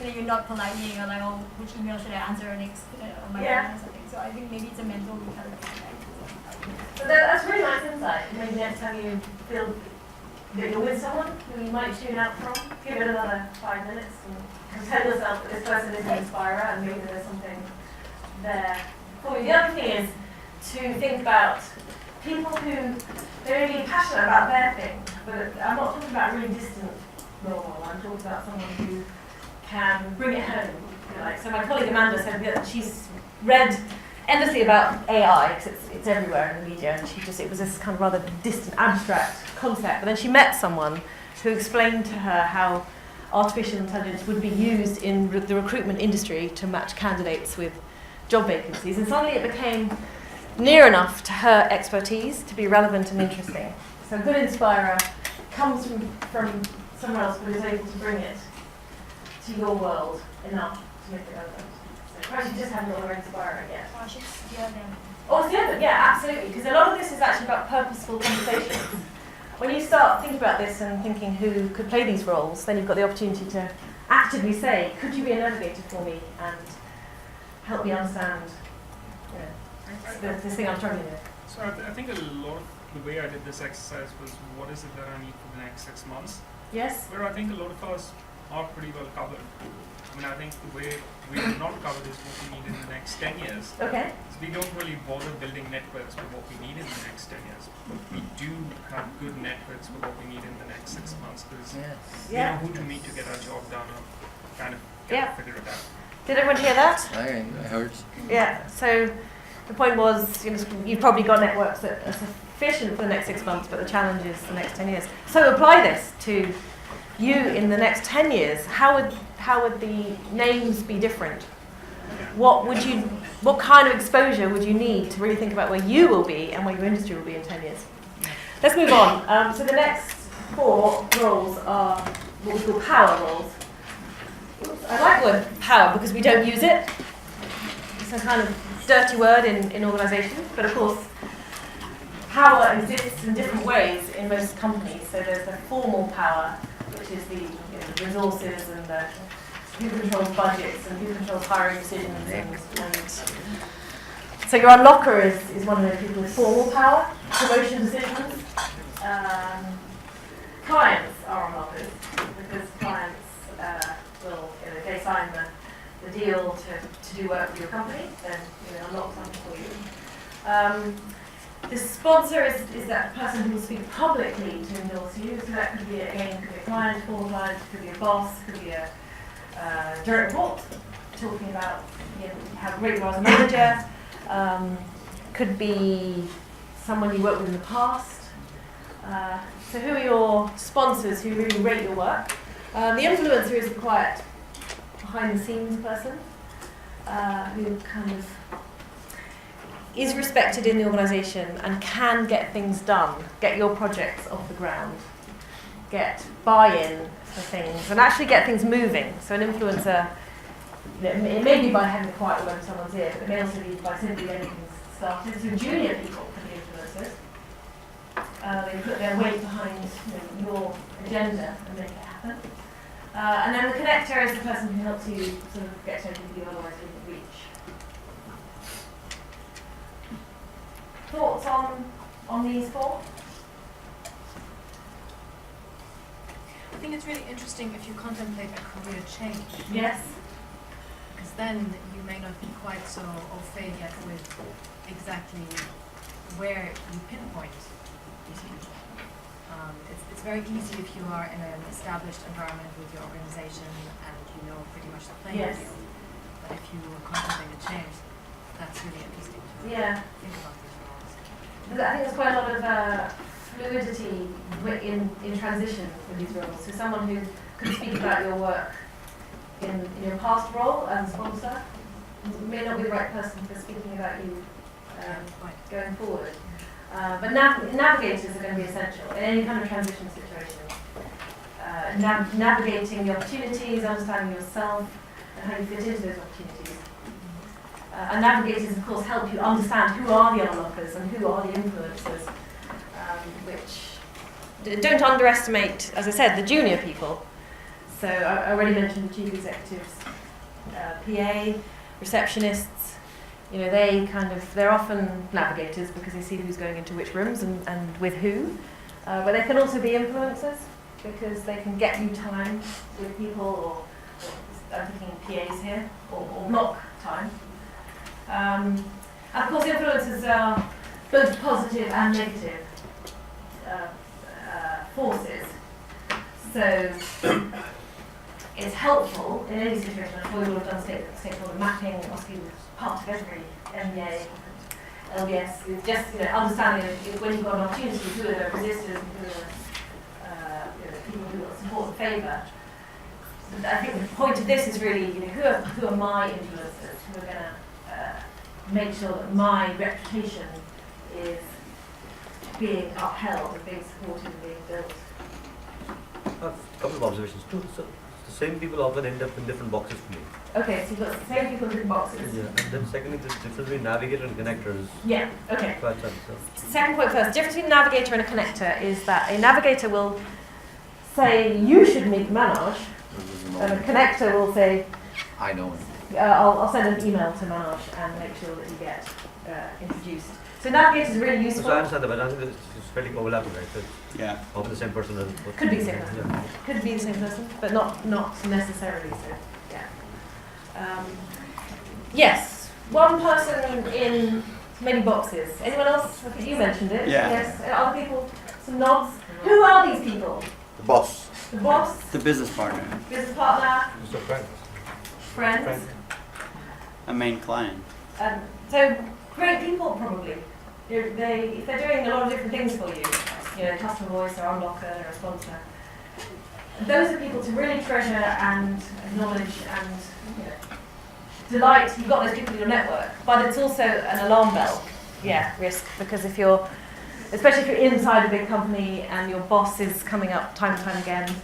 you're not polite me, or like, oh, which email should I answer next on my phone or something. So I think maybe it's a mental recalibration. So that's really nice insight. Maybe next time you feel that you're with someone who you might tune out from, give it another 5 minutes and tell yourself that this person is an inspirer and maybe there's something there for you. The other thing is to think about people who they're really passionate about their thing, but I'm not talking about a really distant role model. I'm talking about someone who can bring it home. So my colleague Amanda said that she's read endlessly about AI because it's everywhere in the media, and it was this kind of rather distant, abstract concept. But then she met someone who explained to her how artificial intelligence would be used in the recruitment industry to match candidates with job vacancies, and suddenly it became near enough to her expertise to be relevant and interesting. So a good inspirer comes from somewhere else, but is able to bring it to your world enough to make it relevant. So perhaps you just haven't got your inspirer yet. Or I should steer them. Or steer them, yeah, absolutely. Because a lot of this is actually about purposeful conversations. When you start thinking about this and thinking who could play these roles, then you've got the opportunity to actively say, could you be a navigator for me and help me understand this thing I'm struggling with. So I think a lot of the way I did this exercise was, what is it that I need for the next 6 months? Yes. Where I think a lot of us are pretty well covered. I mean, I think the way we are not covered is what we need in the next 10 years. Okay. So we don't really bother building networks for what we need in the next 10 years. But we do have good networks for what we need in the next 6 months, because we know who to meet to get our job done, or kind of figure it out. Did everyone hear that? I heard. Yeah. So the point was, you've probably got networks that are sufficient for the next 6 months, but the challenge is the next 10 years. So apply this to you in the next 10 years. How would the names be different? What kind of exposure would you need to really think about where you will be and where your industry will be in 10 years? Let's move on. So the next 4 roles are what we call power roles. I like the word power because we don't use it. It's a kind of dirty word in organisations, but of course power exists in different ways in most companies. So there's the formal power, which is the resources and the who controls budgets and who controls hiring decisions, and so your unlocker is one of those people with formal power, promotion decisions. Clients are unlockers because clients will, if they sign the deal to do work for your company, then unlock something for you. The sponsor is that person who will speak publicly to endorse you. So that could be a client, former client, could be a boss, could be a direct report, talking about how great you are as a manager. Could be someone you worked with in the past. So who are your sponsors who really rate your work? The influencer is the quiet, behind-the-scenes person who kind of is respected in the organisation and can get things done, get your projects off the ground, get buy-in for things, and actually get things moving. So an influencer, it may be by having a quiet word in someone's ear, but it may also be by simply getting things started. So junior people can be influencers. They put their weight behind your agenda and make it happen. And then the connector is the person who helps you sort of get to anything you otherwise wouldn't reach. Thoughts on these 4? I think it's really interesting if you contemplate a career change. Yes. Because then you may not be quite so au fait yet with exactly where you pinpoint these people. It's very easy if you are in an established environment with your organization and you know pretty much the playing field. But if you contemplate a change, that's really interesting to think about these roles. I think there's quite a lot of fluidity in transition with these roles. So someone who could speak about your work in your past role as a sponsor may not be the right person for speaking about you going forward. But navigators are going to be essential in any kind of transition situation. Navigating the opportunities, understanding yourself, and how you fit into those opportunities. And navigators, of course, help you understand who are the unlockers and who are the influencers, which don't underestimate, as I said, the junior people. So I already mentioned the chief executives, PA, receptionists. They're often navigators because they see who's going into which rooms and with who. But they can also be influencers because they can get you time with people, or I'm thinking PAs here, or block time. And of course, influencers are both positive and negative forces. So it's helpful in any situation. I'm sure you will have done stakeholder mapping. It must be part of every MBA, LBS. With just understanding when you've got an opportunity, who are the resistors and who are people who will support and favour. So I think the point of this is really, who are my influencers who are going to make sure that my reputation is being upheld and being supported and being built. A couple of observations too. So the same people often end up in different boxes for me. Okay, so you've got the same people in different boxes. Yeah, and then secondly, the difference between navigator and connector is quite subtle. Second point first. The difference between a navigator and a connector is that a navigator will say, you should meet Manoj, and a connector will say, I know. I'll send an email to Manoj and make sure that you get introduced. So Navigator is really useful. So I understand that, but I think it's fairly overlapping, right? So Yeah. probably the same person. Could be the same person. Yeah. Could be the same person, but not necessarily so. Yeah. Yes. One person in many boxes. Anyone else? You mentioned it. Yeah. Yes. Other people? Some nods. Who are these people? The boss. The boss, The business partner, business partner, Just a friend. friends. a main client. So great people probably. If they're doing a lot of different things for you, customer voice, or unblocker, they're a sponsor. Those are people to really treasure and acknowledge and delight. You've got those people in your network, but it's also an alarm bell. Yeah, risk, because especially if you're inside a big company and your boss is coming up time and time again,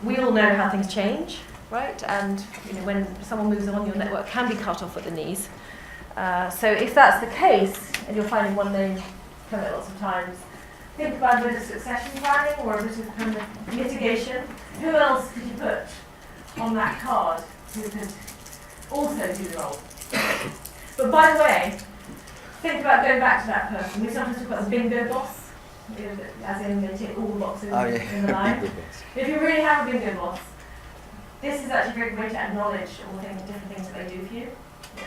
we all know how things change, right? And when someone moves on, your network can be cut off at the knees. So if that's the case, and you're finding one name come out lots of times, think about a bit of succession planning or a bit of kind of mitigation. Who else could you put on that card who could also do the role? But by the way, think about going back to that person. We sometimes talk about the bingo boss, as in they tick all the boxes in the line. If you really have a bingo boss, this is actually a great way to acknowledge all the different things that they do for you.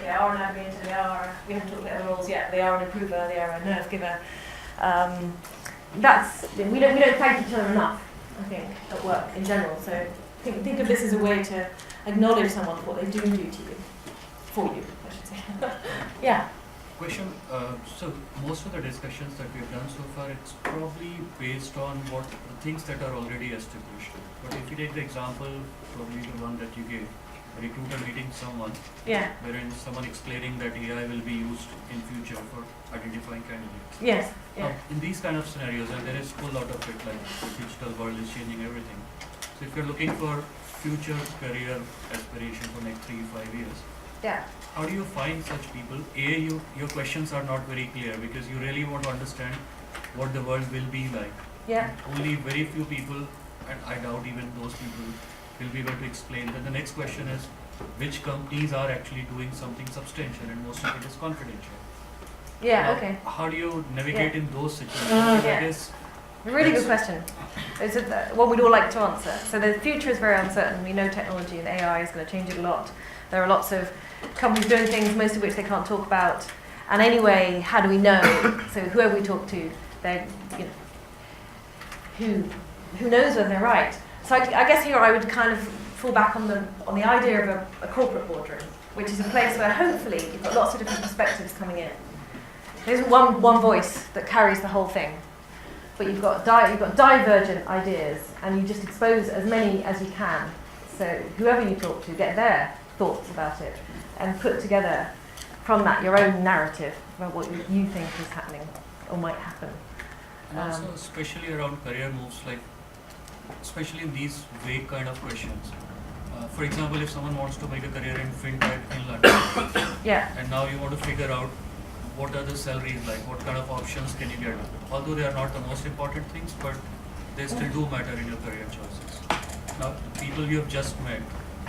They are an navigator, we haven't talked about the roles yet, they are an improver, they are a nerve giver. We don't thank each other enough, I think, at work in general. So think of this as a way to acknowledge someone for what they do to you, for you, I should say. Yeah. Question, so most of the discussions that we've done so far, it's probably based on what the things that are already established. But if you take the example, probably the one that you gave, a recruiter meeting someone, wherein someone explaining that AI will be used in future for identifying candidates. Yes. Now, in these kind of scenarios, and there is a lot of it, like the digital world is changing everything. So if you're looking for future career aspiration for next 3-5 years, how do you find such people? Your questions are not very clear because you really want to understand what the world will be like. Yeah. Only very few people, and I doubt even those people, will be able to explain. Then the next question is, which companies are actually doing something substantial, and most of it is confidential. Yeah, okay. How do you navigate in those situations? I guess a really good question. It's one we'd all like to answer. So the future is very uncertain. We know technology and AI is going to change it a lot. There are lots of companies doing things, most of which they can't talk about. And anyway, how do we know? So whoever we talk to, they're, who knows whether they're right? So I guess here I would kind of fall back on the idea of a corporate boardroom, which is a place where hopefully you've got lots of different perspectives coming in. There's one voice that carries the whole thing, but you've got divergent ideas, and you just expose as many as you can. So whoever you talk to, get their thoughts about it, and put together from that your own narrative about what you think is happening or might happen. And also, especially around career moves, like especially in these vague kind of questions. For example, if someone wants to make a career in fintech in London, and now you want to figure out what are the salaries like, what kind of options can you get? Although they are not the most important things, but they still do matter in your career choices. Now, people you have just met,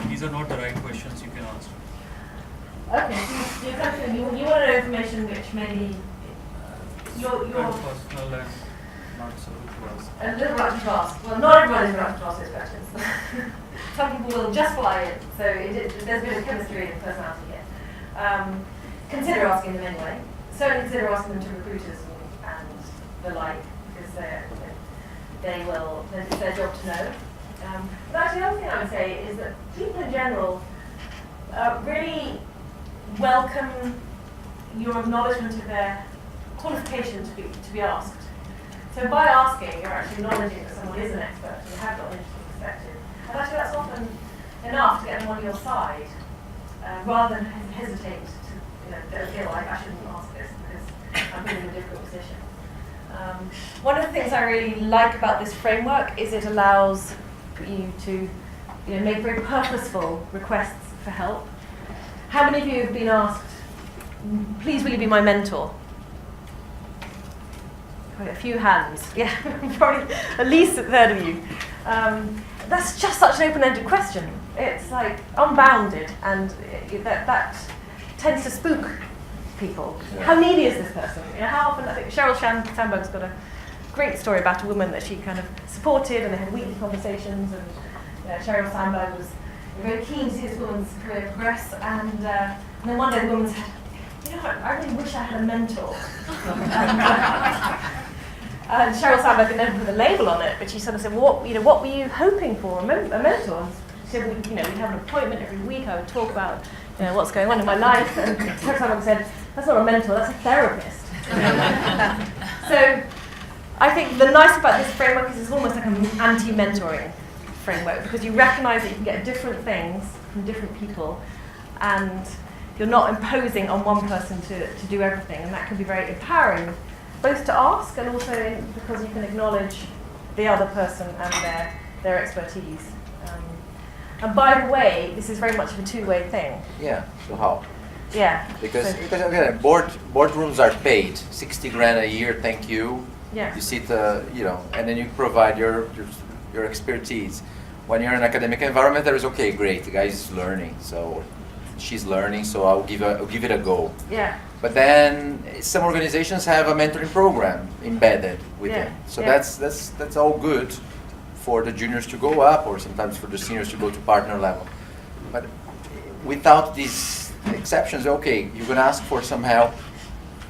these are not the right questions you can answer. Okay, you want to know information which maybe you're personal and not so to ask. A little reluctant to ask. Well, not everyone is reluctant to ask those questions. Some people will just fly in, so there's a bit of chemistry and personality here. Consider asking them anyway. Certainly consider asking them to recruiters and the like, because it's their job to know. But actually, the other thing I would say is that people in general really welcome your acknowledgement of their qualification to be asked. So by asking, you're actually acknowledging that someone is an expert and you have got an interesting perspective. And actually that's often enough to get them on your side, rather than hesitate to feel like I shouldn't ask this because I'm in a difficult position. One of the things I really like about this framework is it allows you to make very purposeful requests for help. How many of you have been asked, please will you be my mentor? Probably a few hands. Yeah, probably at least a third of you. That's just such an open-ended question. It's like unbounded, and that tends to spook people. Yeah. How needy is this person? You know, how often, I think Sheryl Sandberg's got a great story about a woman that she kind of supported, and they had weekly conversations, and Sheryl Sandberg was very keen to see this woman's career progress, and then one day the woman said, you know, I really wish I had a mentor. And Sheryl Sandberg had never put a label on it, but she sort of said, well, what were you hoping for, a mentor? And she said, we'd have an appointment every week, I would talk about what's going on in my life, and Sheryl Sandberg said, that's not a mentor, that's a therapist. So I think the nice about this framework is it's almost like an anti-mentoring framework, because you recognise that you can get different things from different people, and you're not imposing on one person to do everything, and that can be very empowering, both to ask and also because you can acknowledge the other person and their expertise. And by the way, this is very much of a two-way thing. Yeah, so how? Yeah. Because again, boardrooms are paid 60 grand a year, thank you. Yeah. You sit, and then you provide your expertise. When you're in an academic environment, there is okay, great, the guy is learning, so she's learning, so I'll give it a go. Yeah. But then some organizations have a mentoring program embedded with it, so that's all good for the juniors to go up, or sometimes for the seniors to go to partner level. But without these exceptions, okay, you're going to ask for some help.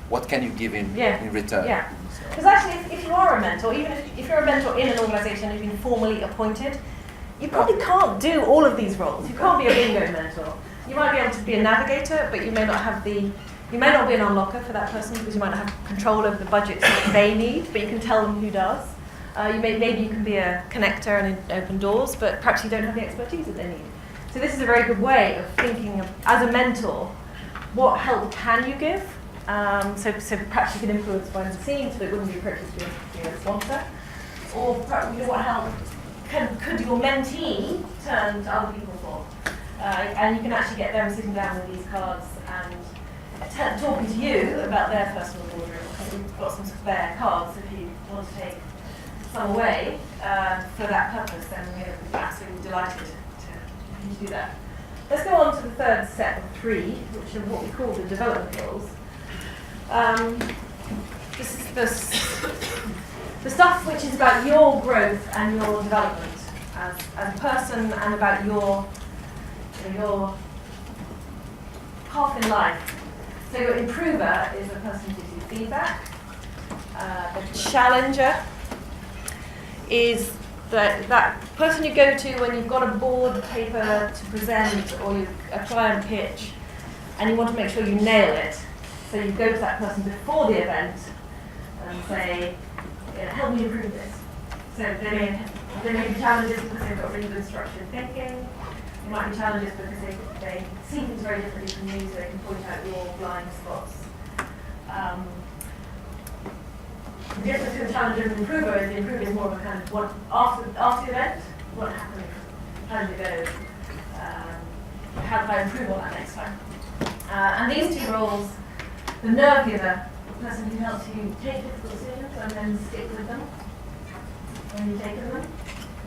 What can you give in return? Yeah. Because actually, if you are a mentor, even if you're a mentor in an organisation who's been formally appointed, you probably can't do all of these roles. You can't be a bingo mentor. You might be able to be a navigator, but you may not be an unlocker for that person, because you might not have control over the budgets that they need, but you can tell them who does. Maybe you can be a connector and open doors, but perhaps you don't have the expertise that they need. So this is a very good way of thinking of, as a mentor, what help can you give? So perhaps you can influence behind the scenes, but it wouldn't be appropriate to be a sponsor. Or perhaps what help could your mentee turn to other people for? And you can actually get them sitting down with these cards and talking to you about their personal boardroom. We've got some spare cards if you want to take some away for that purpose, then we're absolutely delighted to do that. Let's go on to the third set of three, which are what we call the development goals. This is the stuff which is about your growth and your development as a person, and about your path in life. So your improver is the person who gives you feedback. The challenger is that person you go to when you've got a board paper to present, or a client pitch, and you want to make sure you nail it. So you go to that person before the event and say, help me improve this. So they may be challenges because they've got really good structured thinking. They might be challenges because they see things very differently from you, so they can point out your blind spots. The difference between the challenger and the improver is the improver is more of a kind of what after the event, what happened, how did it go, how do I improve on that next time? And these two roles, the nerve giver, the person who helps you take difficult decisions and then stick with them when you take them,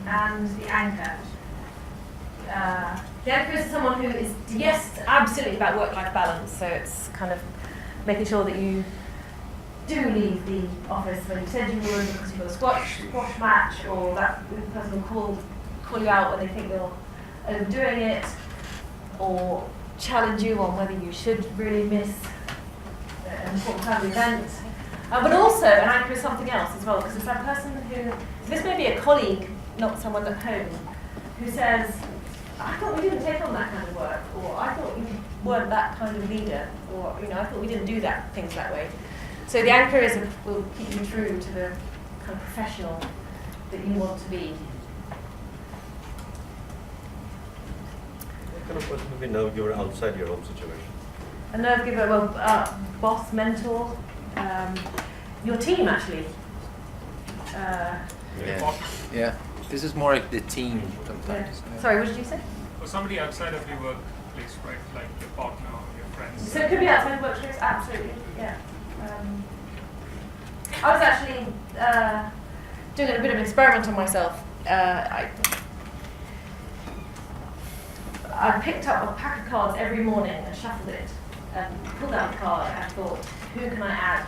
and the anchor. The anchor is someone who is, yes, absolutely about work-life balance, so it's kind of making sure that you do leave the office when you said you would because you've got a squash match, or that person will call you out when they think you're overdoing it, or challenge you on whether you should really miss an important family event. But also, an anchor is something else as well, because it's that person who, so this may be a colleague, not someone at home, who says, I thought we didn't take on that kind of work, or I thought you weren't that kind of leader, or I thought we didn't do things that way. So the anchor will keep you true to the kind of professional that you want to be. What kind of person would be nerve giver outside your home situation? A nerve giver, boss, mentor, your team actually. Yeah. This is more like the team sometimes. Yeah. Sorry, what did you say? Or somebody outside of your workplace, right? Like your partner or your friends. So it could be outside the workplace, absolutely, yeah. I was actually doing a bit of an experiment on myself. I picked up a pack of cards every morning and shuffled it and pulled out a card and thought, who can I add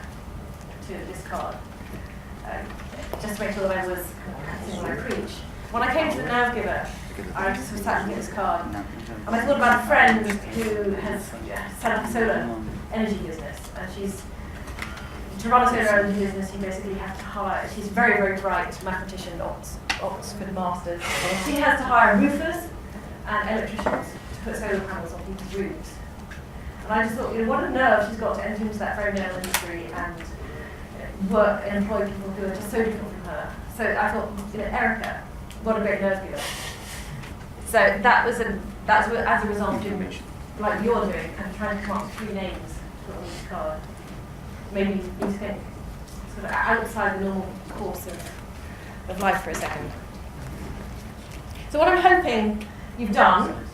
to this card? Just to make sure that I was practicing what I preach. When I came to the nav giver, I just was sat looking at this card, and I thought about a friend who has set up a solar energy business, and to run a solar energy business, you basically have to hire. She's very, very bright mathematician, Oxford masters. She has to hire roofers and electricians to put solar panels on people's roofs. And I just thought, what a nerve she's got to enter into that very male industry and work and employ people who are just so different from her. So I thought, Erica, what a great nerve you are. So that's as a result of doing like you're doing and trying to come up with 3 names to put on this card. Maybe you need to think sort of outside the normal course of life for a second. So what I'm hoping you've done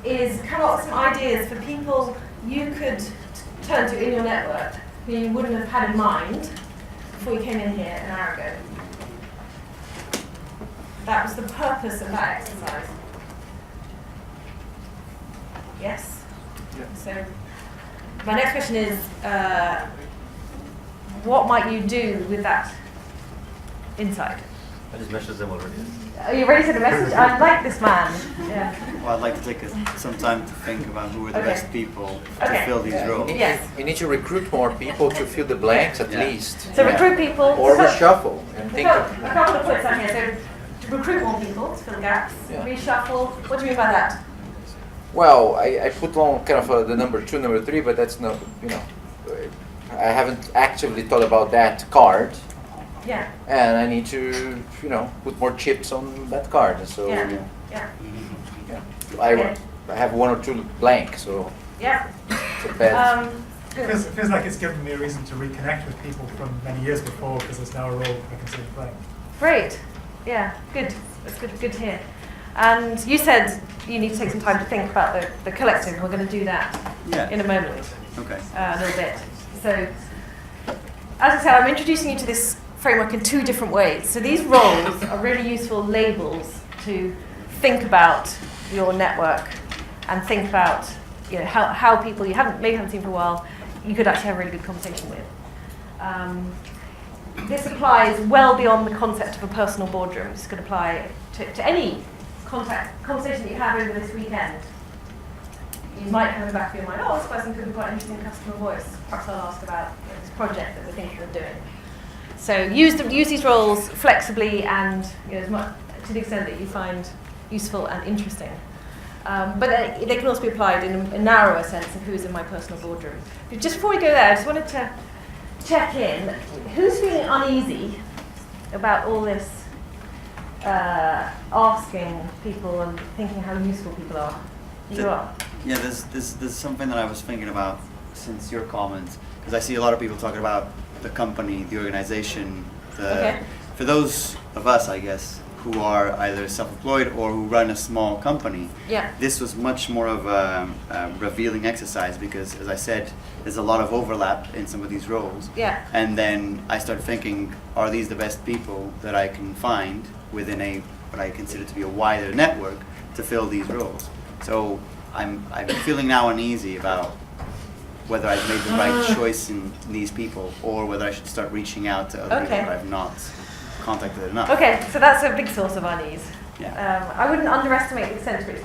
is come up with some ideas for people you could turn to in your network who you wouldn't have had in mind before you came in here an hour ago. That was the purpose of that exercise. Yes? Yeah. So my next question is, what might you do with that insight? I just messaged them already. Are you ready to the message? I like this man. Yeah. Well, I'd like to take some time to think about who are the best people to fill these roles. Yes. You need to recruit more people to fill the blanks at least. So recruit people. Or reshuffle. And think a couple of points on here. So to recruit more people to fill gaps, reshuffle. What do you mean by that? Well, I put on kind of the number 2, number 3, but that's not, I haven't actively thought about that card. Yeah. And I need to, put more chips on that card. So I have 1 or 2 blank. So yeah. It's a bad. It feels like it's given me a reason to reconnect with people from many years before because there's now a role I can see them playing. Great. Yeah. Good. That's good. Good to hear. And you said you need to take some time to think about the collective. We're going to do that in a moment. Okay. A little bit. So, as I said, I'm introducing you to this framework in 2 different ways. So these roles are really useful labels to think about your network and think about how people you maybe haven't seen for a while, you could actually have a really good conversation with. This applies well beyond the concept of a personal boardroom. This could apply to any conversation that you have over this weekend. You might have in the back of your mind, this person could be quite an interesting customer voice. Perhaps I'll ask about this project that we're thinking of doing. So use these roles flexibly and as much to the extent that you find useful and interesting. But they can also be applied in a narrower sense of who's in my personal boardroom. But just before we go there, I just wanted to check in. Who's feeling uneasy about all this asking people and thinking how useful people are? You are? Yeah, there's something that I was thinking about since your comments, because I see a lot of people talking about the company, the organization. For those of us, I guess, who are either self-employed or who run a small company, this was much more of a revealing exercise because, as I said, there's a lot of overlap in some of these roles. And then I started thinking, are these the best people that I can find within what I consider to be a wider network to fill these roles? So I'm feeling now uneasy about whether I've made the right choice in these people or whether I should start reaching out to other people that I've not contacted enough. Okay, so that's a big source of unease. I wouldn't underestimate the extent to which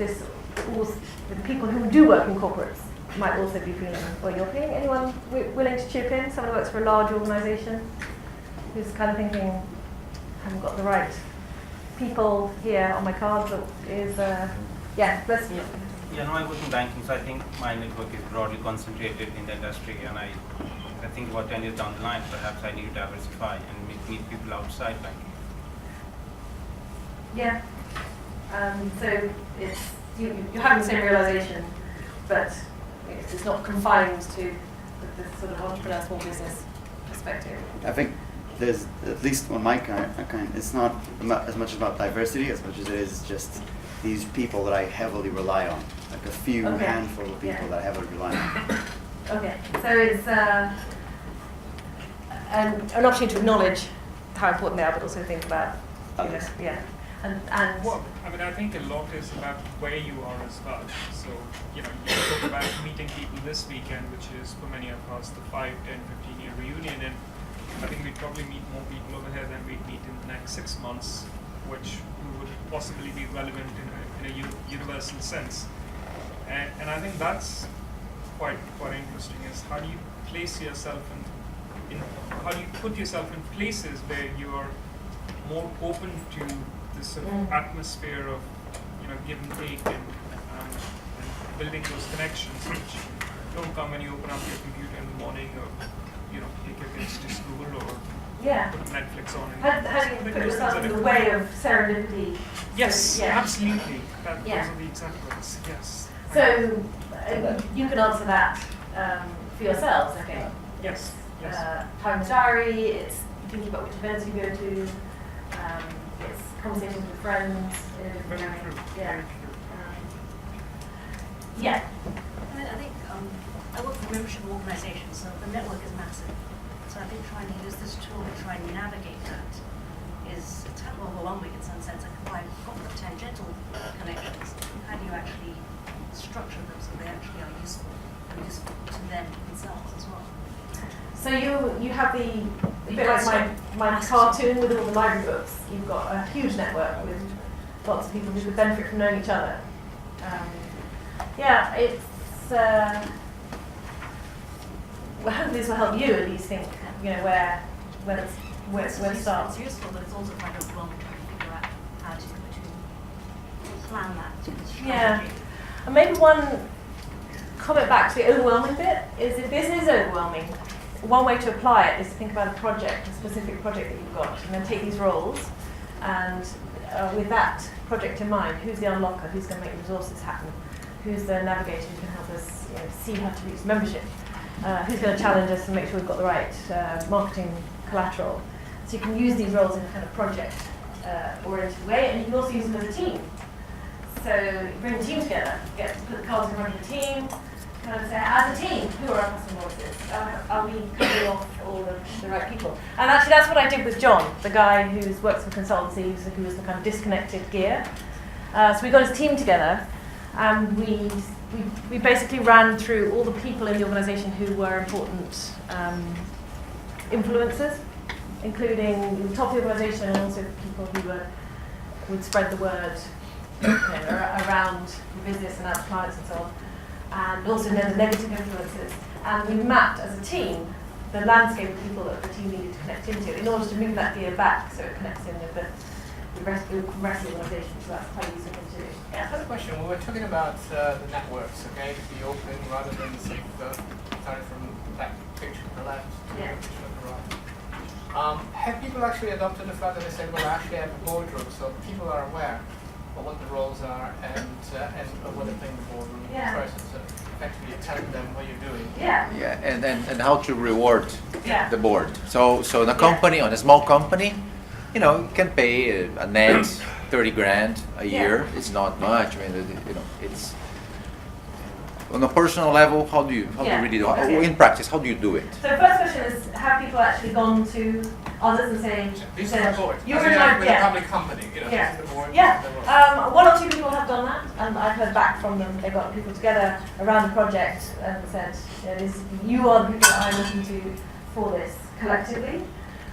the people who do work in corporates might also be feeling, or you're feeling. Anyone willing to chip in? Someone who works for a large organisation who's kind of thinking, I haven't got the right people here on my card, but is, let's... Yeah, no, I work in banking, so I think my network is broadly concentrated in the industry, and I think about 10 years down the line, perhaps I need to diversify and meet people outside banking. Yeah. So it's you're having the same realization, but it's not confined to the sort of entrepreneur small business perspective. I think there's, at least on my kind, it's not as much about diversity as much as it is just these people that I heavily rely on, like a few handful of people that I heavily rely on. Okay, so it's an opportunity to acknowledge how important they are, but also think about, And Well, I mean, I think a lot is about where you are as well. So, you talk about meeting people this weekend, which is for many of us the 5, 10, 15-year reunion, and I think we'd probably meet more people over here than we'd meet in the next 6 months, which would possibly be relevant in a universal sense. And I think that's quite interesting, is how do you place yourself in how do you put yourself in places where you are more open to this sort of atmosphere of give and take and building those connections which don't come when you open up your computer in the morning or take your kids to school or put Netflix on. How do you put yourself in the way of serendipity? Yes, So, yeah. absolutely. Those are the exact words. Yes. So you can answer that for yourselves, I think. Yes. Time in the diary, it's thinking about which events you go to, it's conversations with friends in a different way. Yeah. Yeah. I think I work for a membership organisation, so the network is massive. So I think trying to use this tool to try and navigate that is it's kind of overwhelming in some sense. Like I've got the tangential connections. How do you actually structure them so they actually are useful and useful to them themselves as well? So you have a bit like my cartoon with all the library books. You've got a huge network with lots of people who could benefit from knowing each other. It's well, hopefully this will help you at least think, where to start. It's useful, but it's also quite overwhelming trying to figure out how to plan that. Yeah, and maybe one comment back to the overwhelming bit is if this is overwhelming, one way to apply it is to think about a project, a specific project that you've got, and then take these roles, and with that project in mind, who's the unlocker, who's going to make resources happen, who's the navigator who can help us see how to reach membership, who's going to challenge us and make sure we've got the right marketing collateral. So you can use these roles in a kind of project-oriented way, and you can also use them as a team. So you bring the team together, put the cards in front of the team, kind of say, as a team, who are our customer voices? Are we covering off all the right people? And actually that's what I did with John, the guy who works for consultancies, who was the kind of disconnected gear. So we got his team together, and we basically ran through all the people in the organisation who were important influencers, including the top of the organisation and also people who would spread the word around the business and out to clients and so on. And also the negative influences. And we mapped as a team the landscape of people that the team needed to connect into in order to move that gear back so it connects in with the rest of the organisation. So that's quite useful to do. Yeah, I have a question. When we're talking about the networks, okay, to be open rather than starting from that picture to the left to the picture to the right. Have people actually adopted the fact that they said, well, I actually have a boardroom, so people are aware of what the roles are and what they think the boardroom person, so effectively telling them what you're doing. Yeah, and how to reward the board. So in a company, on a small company, you can pay a net 30 grand a year. It's not much. I mean, it's on a personal level. How do you really do it? In practice, how do you do it? So the first question is, have people actually gone to others and saying, "This is my board." You're in a public company. This is the board. One or two people have done that, and I've heard back from them. They got people together around the project and said, "You are the people that I'm looking to for this collectively."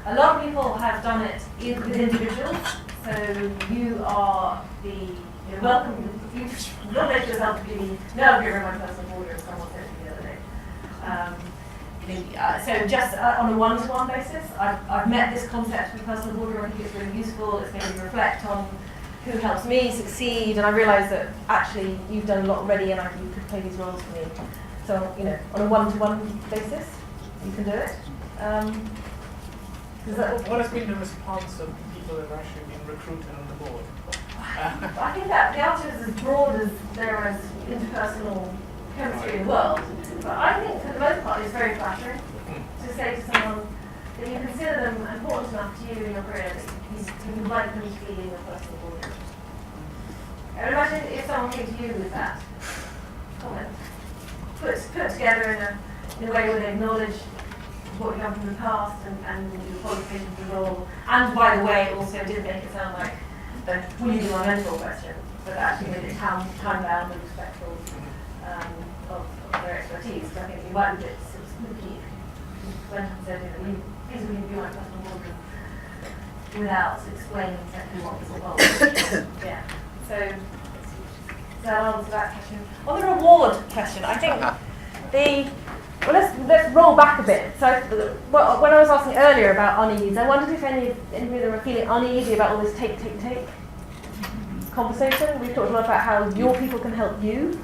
A lot of people have done it with individuals. So you are welcome. You've nominated yourself to be you're my personal boarder, as someone said to me the other day. So just on a one-to-one basis, I've met this concept of personal boarder. I think it's really useful. It's made me reflect on who helps me succeed, and I realise that actually you've done a lot already, and you could play these roles for me. So on a one-to-one basis, you can do it. What has been the response of people that have actually been recruited on the board? I think that the answer is as broad as there is interpersonal chemistry in the world. But I think for the most part it's very flattering to say to someone that you consider them important enough to you in your career that you would like them to be in your personal board. And imagine if someone came to you with that comment, put together in a way where they acknowledge what you've done from the past and your qualifications for the role, and by the way also did make it sound like will you do my mentor question, but actually made it time-bound and respectful of their expertise. Because I think you might be a bit sort of spooky if you went and said, please will you be my personal boardroom, without explaining exactly what was involved. Yeah. So that answers that question. On the reward question, I think let's roll back a bit. So when I was asking earlier about unease, I wondered if any of them are feeling uneasy about all this take conversation. We've talked a lot about how your people can help you.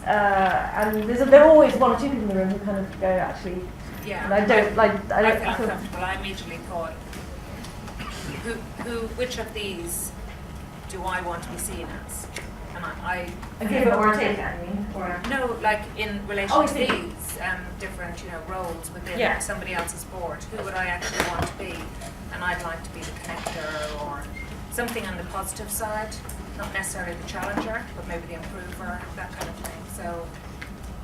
And there are always one or two people in the room who kind of go, actually, yeah, and I don't feel uncomfortable. I immediately thought, which of these do I want to be seen as? And I a giver or a taker, I mean, or no, like in relation to these different, roles within somebody else's board. Who would I actually want to be? And I'd like to be the connector or something on the positive side, not necessarily the challenger, but maybe the improver, that kind of thing. So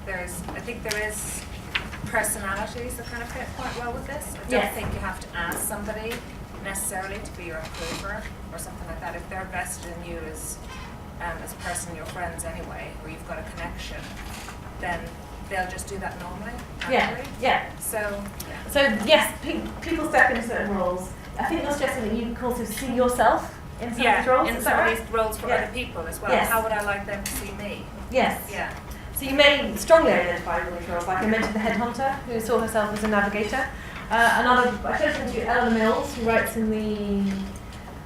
I think there is personalities that kind of fit quite well with this. I don't think you have to ask somebody necessarily to be your improver or something like that. If they're vested in you as a person, your friends anyway, or you've got a connection, then they'll just do that normally. So yes, people step into certain roles. I think you're suggesting that you can also see yourself in some of these roles. In some of these roles for other people as well. How would I like them to see me? Yes. Yeah. So you may strongly identify with these roles. Like I mentioned, the headhunter who saw herself as a navigator. I showed you Eleanor Mills, who writes in the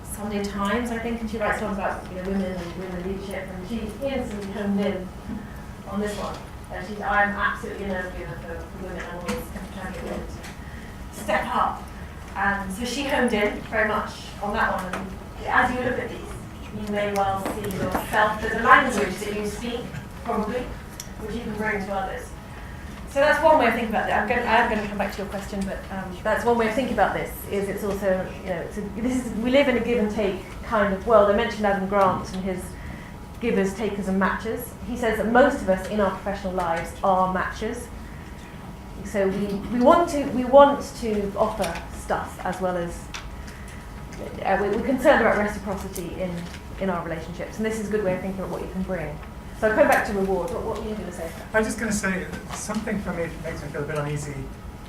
Sunday Times, I think, and she writes a lot about women and women leadership, and she instantly honed in on this one. And I'm absolutely an advocate for women. I'm always trying to get women to step up. And so she honed in very much on that one. And as you look at these, you may well see yourself. There's a language that you speak, probably, which you can bring to others. So that's one way of thinking about it. I'm going to come back to your question, but that's one way of thinking about this. Is it's also, we live in a give and take kind of world. I mentioned Adam Grant and his givers, takers, and matchers. He says that most of us in our professional lives are matchers. So we want to offer stuff as well as we're concerned about reciprocity in our relationships, and this is a good way of thinking about what you can bring. So coming back to reward, what were you going to say? I was just going to say something for me that makes me feel a bit uneasy,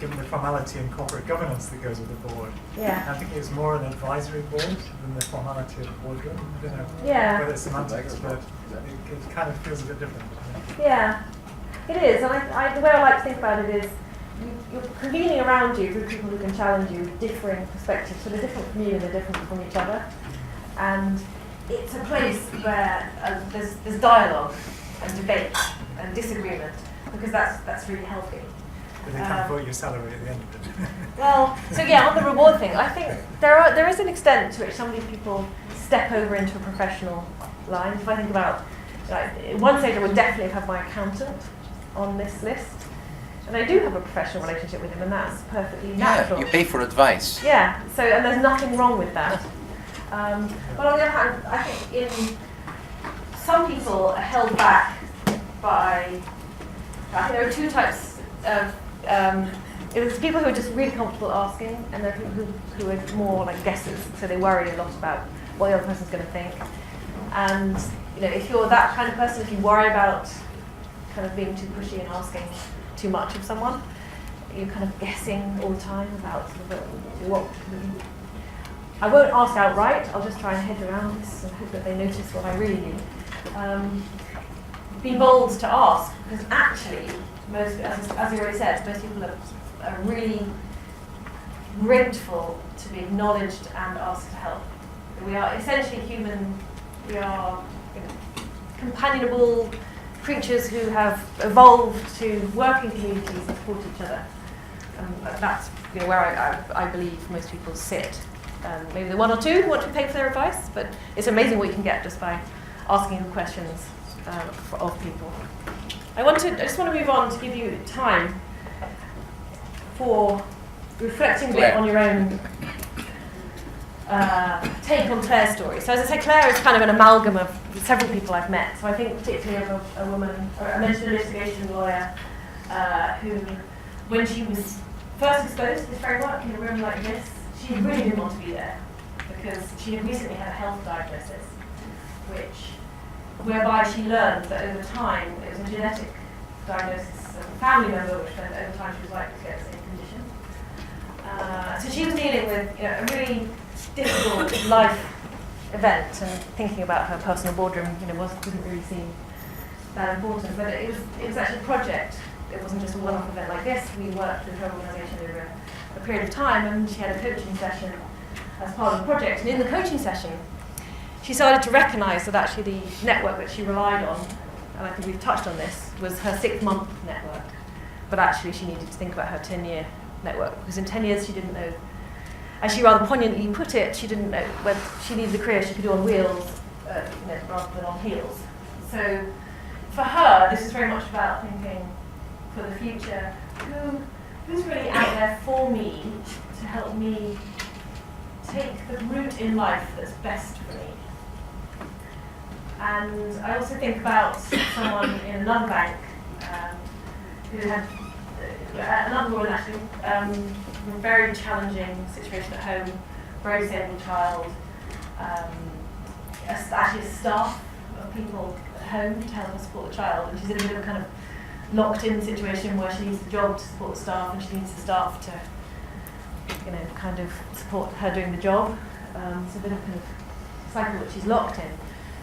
given the formality and corporate governance that goes with the board. Yeah. I think it's more an advisory board than the formality of the boardroom. I don't know whether it's semantics, but it kind of feels a bit different. Yeah, it is. And the way I like to think about it is you're convening around you with people who can challenge you with differing perspectives. So they're different from you and they're different from each other. And it's a place where there's dialogue and debate and disagreement, because that's really healthy. But they can't vote your salary at the end of it. Well, so yeah, on the reward thing, I think there is an extent to which some of these people step over into a professional line. If I think about, at one stage I would definitely have my accountant on this list. And I do have a professional relationship with him, and that's perfectly natural. You pay for advice. Yeah, and there's nothing wrong with that. But on the other hand, I think some people are held back by, I think there are two types of, there's people who are just really comfortable asking, and there are people who are more like guessers, so they worry a lot about what the other person's going to think. And if you're that kind of person, if you worry about kind of being too pushy and asking too much of someone, you're kind of guessing all the time about what. I won't ask outright. I'll just try and hedge around this and hope that they notice what I really need. Be bold to ask, because actually, as you already said, most people are really grateful to be acknowledged and asked to help. We are essentially human. We are companionable creatures who have evolved to work in communities and support each other. That's where I believe most people sit. Maybe the one or two who want to pay for their advice, but it's amazing what you can get just by asking questions of people. I just want to move on to give you time for reflecting a bit on your own take on Claire's story. So as I said, Claire is kind of an amalgam of several people I've met. So I think particularly of a woman, I mentioned a litigation lawyer who, when she was first exposed to this framework in a room like this, she really didn't want to be there. because she had recently had a health diagnosis, whereby she learned that over time it was a genetic diagnosis of a family member, which meant that over time she was likely to get the same condition. So she was dealing with a really difficult life event, and thinking about her personal boardroom, didn't really seem that important. But it was actually a project. It wasn't just a one-off event like this. We worked with her organisation over a period of time, and she had a coaching session as part of the project. And in the coaching session, she started to recognise that actually the network that she relied on, and I think we've touched on this, was her 6-month network. But actually she needed to think about her 10-year network, because in 10 years she didn't know, as she rather poignantly put it, she didn't know whether she needed a career she could do on wheels rather than on heels. So for her, this is very much about thinking for the future, who's really out there for me to help me take the route in life that's best for me. And I also think about someone in another bank who had another woman actually, with a very challenging situation at home, very disabled child, actually a staff of people at home to help her support the child, and she's in a bit of a kind of locked-in situation where she needs the job to support the staff, and she needs the staff to, kind of support her doing the job. It's a bit of kind of cycle that she's locked in.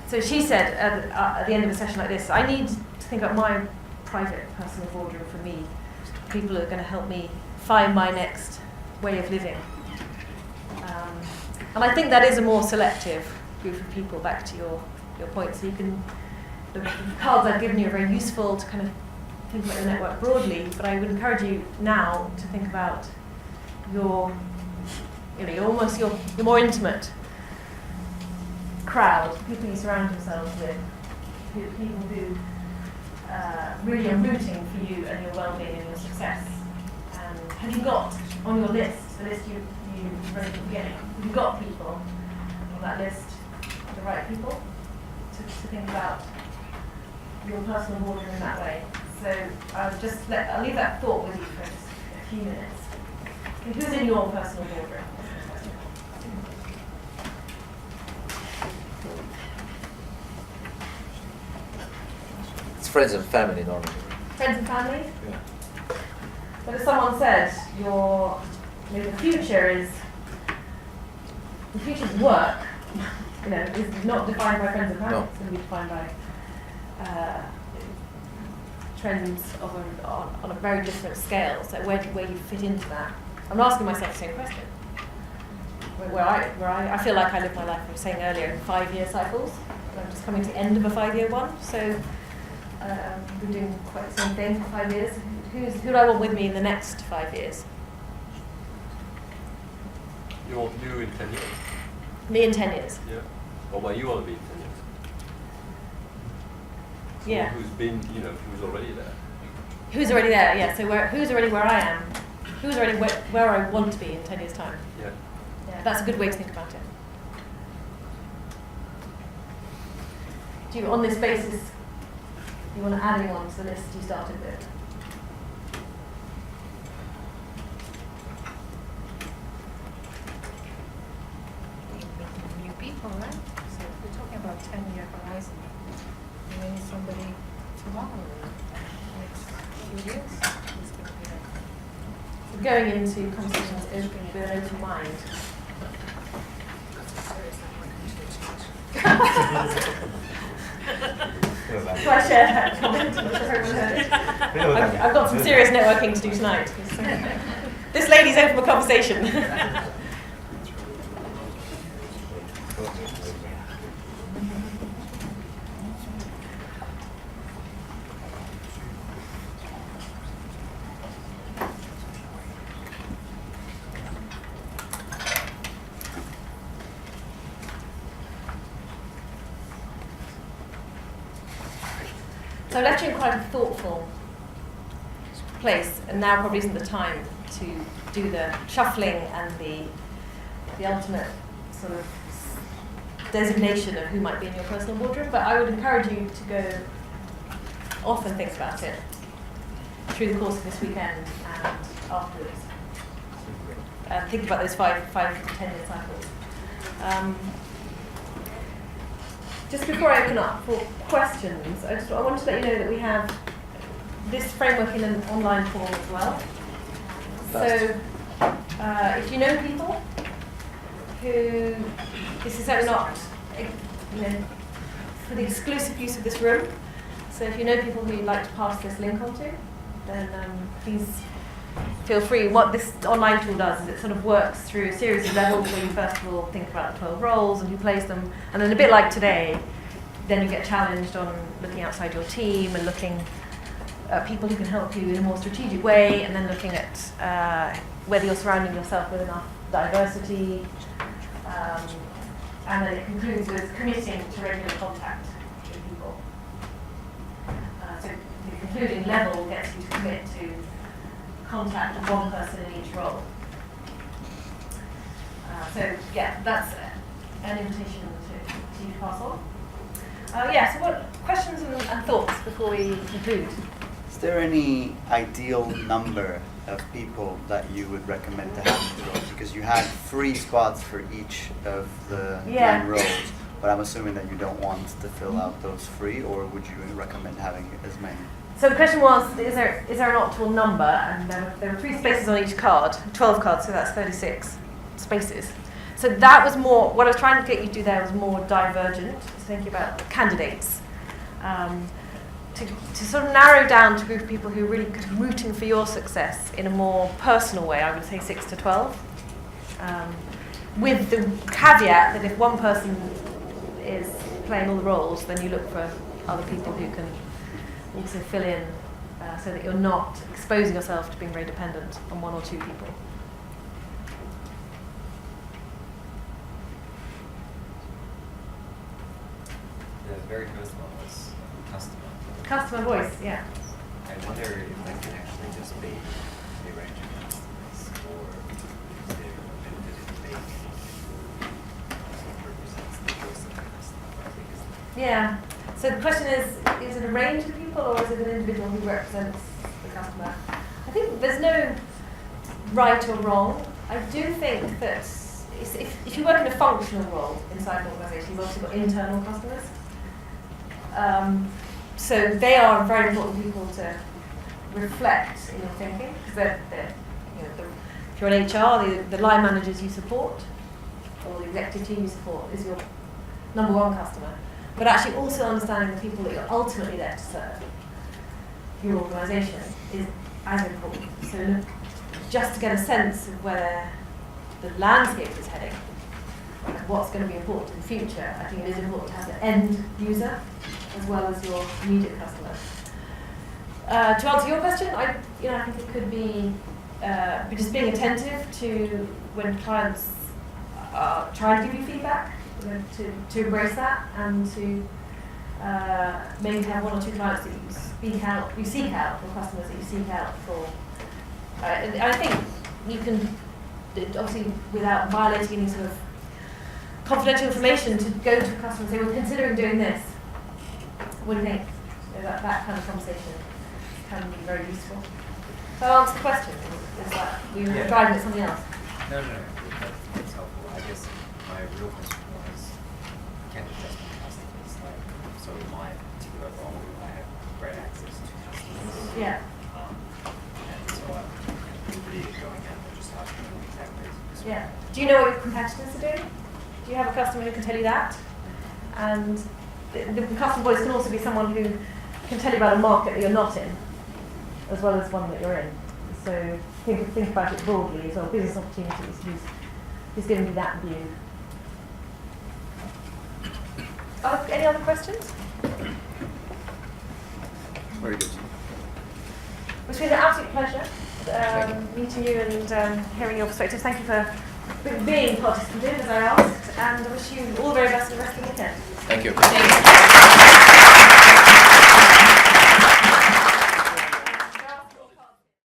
So she said at the end of a session like this, I need to think about my private personal boardroom for me. People are going to help me find my next way of living. And I think that is a more selective group of people, back to your point. So the cards I've given you are very useful to kind of think about your network broadly, but I would encourage you now to think about your more intimate crowd, people you surround yourselves with, people who really are rooting for you and your well-being and your success. And have you got on your list, the list you wrote at the beginning, have you got people on that list, the right people, to think about your personal boardroom in that way? So I'll leave that thought with you for just a few minutes. Okay, who's in your personal boardroom? It's friends and family normally. Friends and family? Yeah. But as someone said, the future's work, is not defined by friends and family. No. It's going to be defined by trends on a very different scale. So where you fit into that. I'm asking myself the same question. Where I feel like I live my life, I was saying earlier, in 5-year cycles. I'm just coming to the end of a 5-year one. So I've been doing quite the same thing for 5 years. Who do I want with me in the next 5 years? You want you in 10 years? Me in 10 years. Yeah. Or where you want to be in 10 years? Someone Yeah. who's been, who's already there. Who's already there? Yeah. So who's already where I am? Who's already where I want to be in 10 years' time? Yeah. Yeah. That's a good way to think about it. Do you, on this basis, you want to add anyone to the list you started with? New people, right? So if we're talking about 10-year horizon, you may need somebody tomorrow, next few years, who's going to be there. So going into conversations with an open mind. Do I share that comment? I'm sure everyone heard it. I've got some serious networking to do tonight. This lady's open for conversation. So I left you in quite a thoughtful place, and now probably isn't the time to do the shuffling and the ultimate sort of designation of who might be in your personal boardroom, but I would encourage you to go off and think about it through the course of this weekend and afterwards. And think about those 5 to 10 year cycles. Just before I open up for questions, I want to let you know that we have this framework in an online form as well. So if you know people who, this is certainly not for the exclusive use of this room, so if you know people who you'd like to pass this link on to, then please feel free. What this online tool does is it sort of works through a series of levels where you first of all think about the 12 roles and who plays them, and then a bit like today, then you get challenged on looking outside your team and looking at people who can help you in a more strategic way, and then looking at whether you're surrounding yourself with enough diversity, and then it concludes with committing to regular contact with people. So the concluding level gets you to commit to contact with one person in each role. So yeah, that's an invitation to you to pass on. So what questions and thoughts before we conclude? Is there any ideal number of people that you would recommend to have in the roles? Because you had 3 spots for each of the 9 roles, but I'm assuming that you don't want to fill out those 3, or would you recommend having as many? So the question was, is there an optimal number? And there are 3 spaces on each card, 12 cards, so that's 36 spaces. So that was more, what I was trying to get you to do there was more divergent, thinking about candidates. To sort of narrow down to a group of people who are really rooting for your success in a more personal way, I would say 6 to 12. With the caveat that if one person is playing all the roles, then you look for other people who can also fill in so that you're not exposing yourself to being very dependent on 1 or 2 people. The very first one was customer. Customer voice, yeah. I wonder if that can actually just be a range of customers, or is there a method in making what represents the voice of the customer? I think is Yeah. So the question is it a range of people, or is it an individual who represents the customer? I think there's no right or wrong. I do think that if you work in a functional role inside an organisation, you've also got internal customers. So they are very important people to reflect in your thinking, because if you're in HR, the line managers you support, or the executive team you support, is your number 1 customer. But actually also understanding the people that you're ultimately there to serve, your organisation, is as important. So just to get a sense of where the landscape is heading, and what's going to be important in the future, I think it is important to have the end user as well as your immediate customer. To answer your question, I think it could be just being attentive to when clients are trying to give you feedback, to embrace that, and to maybe have 1 or 2 clients that you seek out, or customers that you seek out for. I think you can, obviously without violating any sort of confidential information, to go to a customer and say, we're considering doing this. What do you think? That kind of conversation can be very useful. So I'll answer the question. Is that we were driving at something else? No, that's helpful. I guess my real question was, can it just be customers? So in my particular role, I have great access to customers. Yeah. And so I'm pretty going out and just asking them exactly. Yeah. Do you know what your competitors are doing? Do you have a customer who can tell you that? And the customer voice can also be someone who can tell you about a market that you're not in, as well as one that you're in. So think about it broadly as well. Business opportunities. Who's giving you that view? Any other questions? Very good. It's been an absolute pleasure meeting you and hearing your perspectives. Thank you for being participative, as I asked, and I wish you all the very best for the rest of the weekend. Thank you.